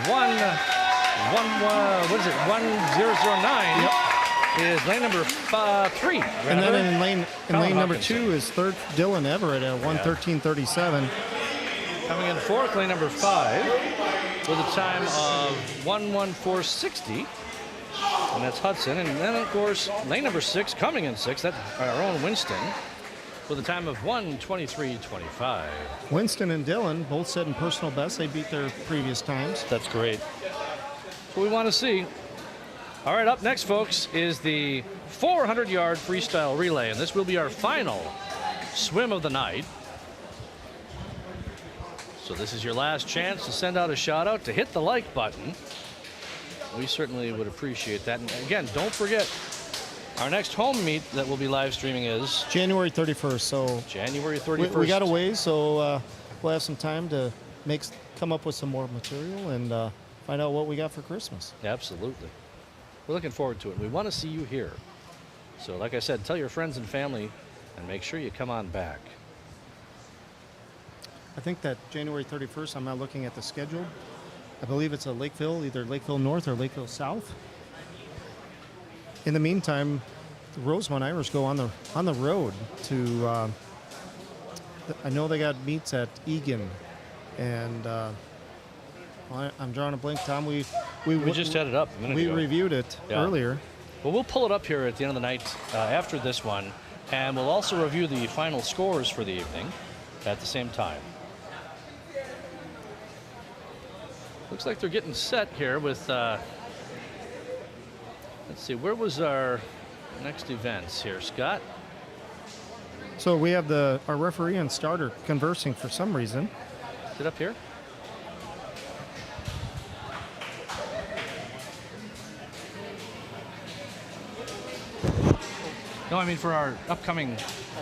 1009. Yep. Is lane number 3. And then in lane number Hawkinson. 2 is third Dylan Everett at 1:13:37. Coming in 4th, lane number 5 with a time of 1:14:60. And that's Hudson. And then, of course, lane number 6 coming in 6th. That's our own Winston with a time of 1:23:25. Winston and Dylan both set in personal best. They beat their previous times. That's great. That's what we want to see. All right, up next, folks, is the 400-yard freestyle relay, and this will be our final swim of the night. So this is your last chance to send out a shout-out, to hit the like button. We certainly would appreciate that. And again, don't forget, our next home meet that we'll be live streaming is January 31st. So January 31st. we got a ways, so we'll have some time to come up with some more material and find out what we got for Christmas. Absolutely. We're looking forward to it. We want to see you here. So like I said, tell your friends and family and make sure you come on back. I think that January 31st, I'm not looking at the schedule. I believe it's a Lakeville, either Lakeville North or Lakeville South. In the meantime, the Rosemount Irish go on the road to. I know they got meets at Egan, and I'm drawing a blank. Tom, we just had it up a minute we ago. reviewed it earlier. Well, we'll pull it up here at the end of the night after this one, and we'll also review the final scores for the evening at the same time. Looks like they're getting set here with, let's see, where was our next events here, Scott? So we have our referee and starter conversing for some reason. Is it up here? No, I mean for our upcoming,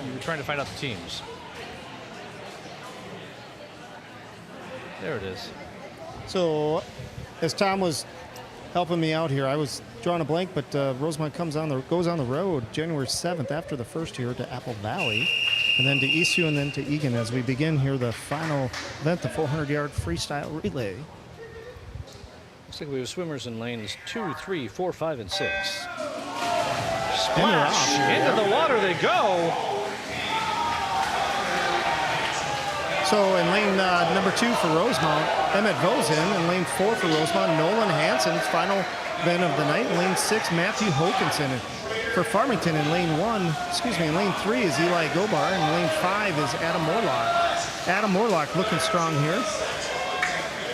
we were trying to find out the teams. There it is. So, as Tom was helping me out here, I was drawing a blank, but Rosemount goes on the road January 7th after the first here to Apple Valley, and then to Eastview, and then to Egan as we begin here the final event, the 400-yard freestyle relay. Looks like we have swimmers in lanes 2, 3, 4, 5, and 6. And they're off. Splash! Into the water they go. So in lane number 2 for Rosemount, Emmett Vosen. In lane 4 for Rosemount, Nolan Hansen's final event of the night. In lane 6, Matthew Hokinson. For Farmington in lane 3 is Eli Gobar. In lane 5 is Adam Morlock. Adam Morlock looking strong here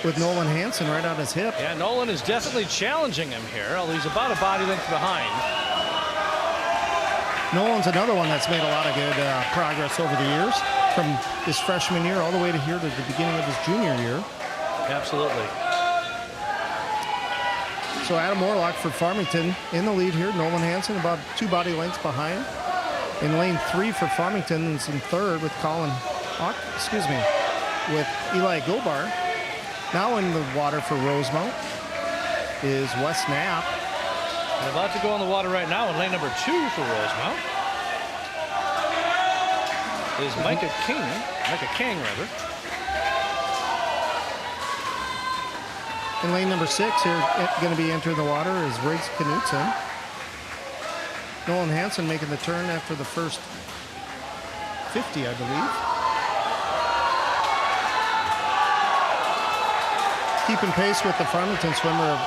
with Nolan Hansen right on his hip. Yeah, Nolan is definitely challenging him here, although he's about a body length behind. Nolan's another one that's made a lot of good progress over the years, from his freshman year all the way to here to the beginning of his junior year. Absolutely. So Adam Morlock for Farmington in the lead here. Nolan Hansen about 2 body lengths behind. In lane 3 for Farmington is in third with with Eli Gobar. Now in the water for Rosemount is Wes Knapp. And about to go in the water right now in lane number 2 for Rosemount is Micah King, rather. In lane number 6 here, going to be entering the water is Riggs Knutson. Nolan Hansen making the turn after the first 50, I believe. Keeping pace with the Farmington swimmer,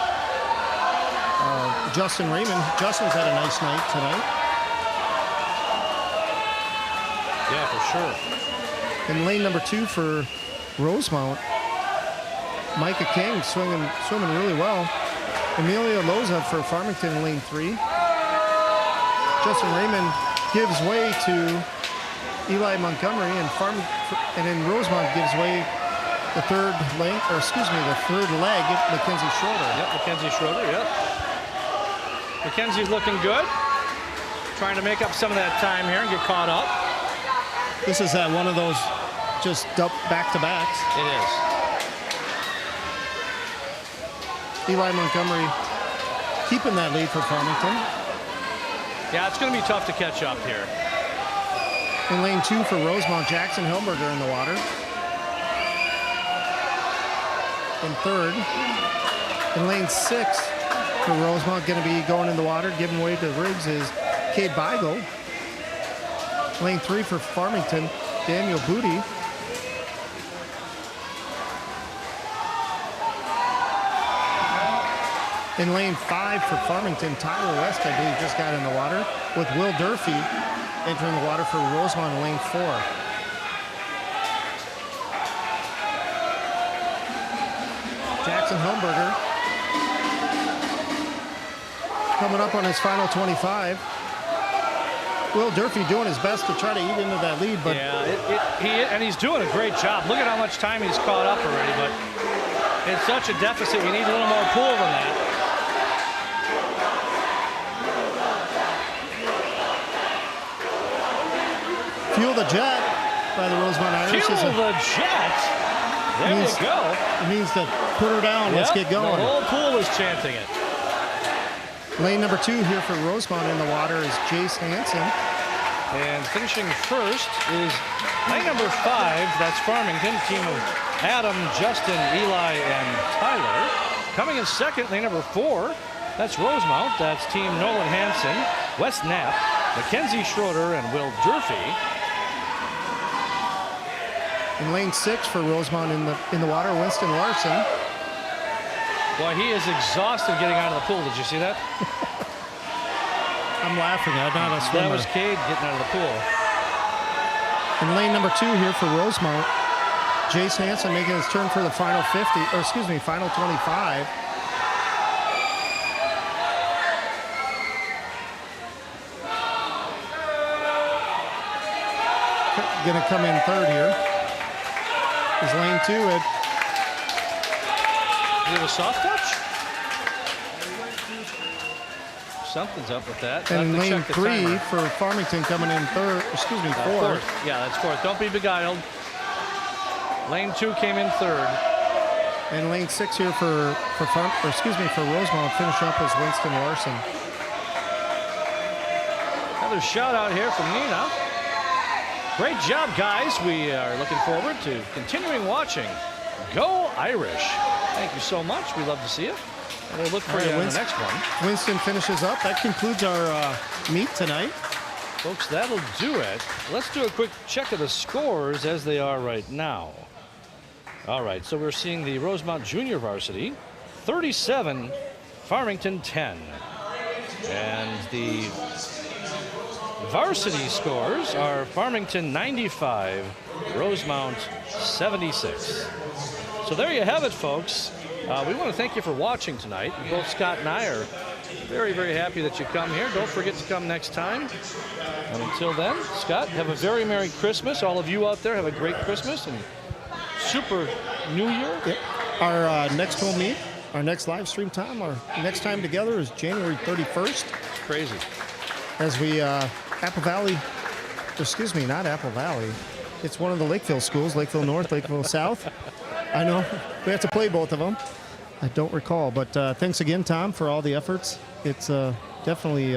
Justin Raymond. Justin's had a nice night tonight. Yeah, for sure. In lane number 2 for Rosemount, Micah King swimming really well. Emilio Loza for Farmington in lane 3. Justin Raymond gives way to Eli Montgomery, and then Rosemount gives way the third leg, Mackenzie Schroeder. Yep, Mackenzie Schroeder, yep. Mackenzie's looking good. Trying to make up some of that time here and get caught up. This is one of those just back-to-backs. It is. Eli Montgomery keeping that lead for Farmington. Yeah, it's going to be tough to catch up here. In lane 2 for Rosemount, Jackson Helmberger in the water. In third. In lane 6 for Rosemount, going to be going in the water, giving way to Riggs is Cade Beigel. Lane 3 for Farmington, Daniel Booty. In lane 5 for Farmington, Tyler West, I believe, just got in the water, with Will Durfee entering the water for Rosemount in lane 4. Jackson Helmberger coming up on his final 25. Will Durfee doing his best to try to eat into that lead, but yeah, he's doing a great job. Look at how much time he's caught up already, but it's such a deficit. You need a little more pool than that. Fuel the Jet by the Rosemount Irish. Fuel the Jet. There you go. It means to put her down. Yep, let's get going. The whole pool is chanting it. Lane number 2 here for Rosemount in the water is Jace Hansen. And finishing first is lane number 5. That's Farmington, team of Adam, Justin, Eli, and Tyler. Coming in second, lane number 4. That's Rosemount. That's team Nolan Hansen, Wes Knapp, Mackenzie Schroeder, and Will Durfee. In lane 6 for Rosemount in the water, Winston Larson. Boy, he is exhausted getting out of the pool. Did you see that? I'm laughing. I'm not a swimmer. That was Cade getting out of the pool. In lane number 2 here for Rosemount, Jace Hansen making his turn for the final 50, or excuse me, final 25. Going to come in third here. Is lane 2 at. Is it a soft touch? Something's up with that. And lane 3 for Farmington coming in third, excuse me, fourth. Yeah, that's fourth. Don't be beguiled. Lane 2 came in third. And lane 6 here for Rosemount finish up as Winston Larson. Another shout out here from Nina. Great job, guys. We are looking forward to continuing watching. Go Irish. Thank you so much. We love to see it. And we'll look for you in the next one. Winston finishes up. That concludes our meet tonight. Folks, that'll do it. Let's do a quick check of the scores as they are right now. All right, so we're seeing the Rosemount Junior Varsity, 37, Farmington 10. And the varsity scores are Farmington 95, Rosemount 76. So there you have it, folks. We want to thank you for watching tonight. Both Scott and I are very, very happy that you come here. Don't forget to come next time. And until then, Scott, have a very Merry Christmas. All of you out there have a great Christmas and super New Year. Yep. Our next home meet, our next live stream time, our next time together is January 31st. It's crazy. As we, Apple Valley, excuse me, not Apple Valley. It's one of the Lakeville schools, Lakeville North, Lakeville South. I know we have to play both of them. I don't recall, but thanks again, Tom, for all the efforts. It's definitely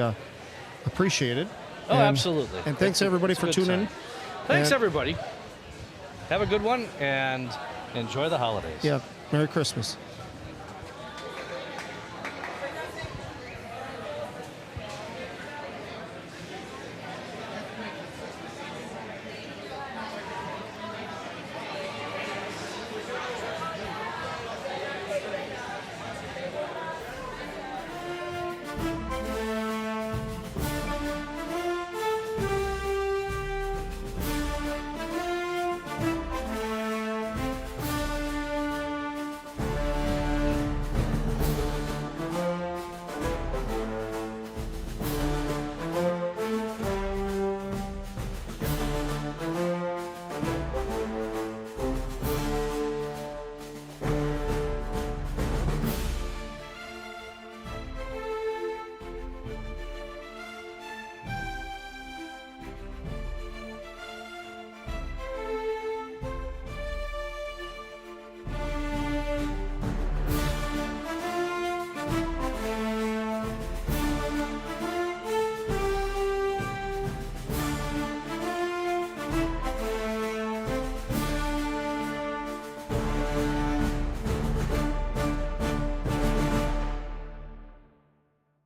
appreciated. Oh, absolutely. And thanks everybody for tuning in. Thanks everybody. Have a good one and enjoy the holidays. Yeah, Merry Christmas.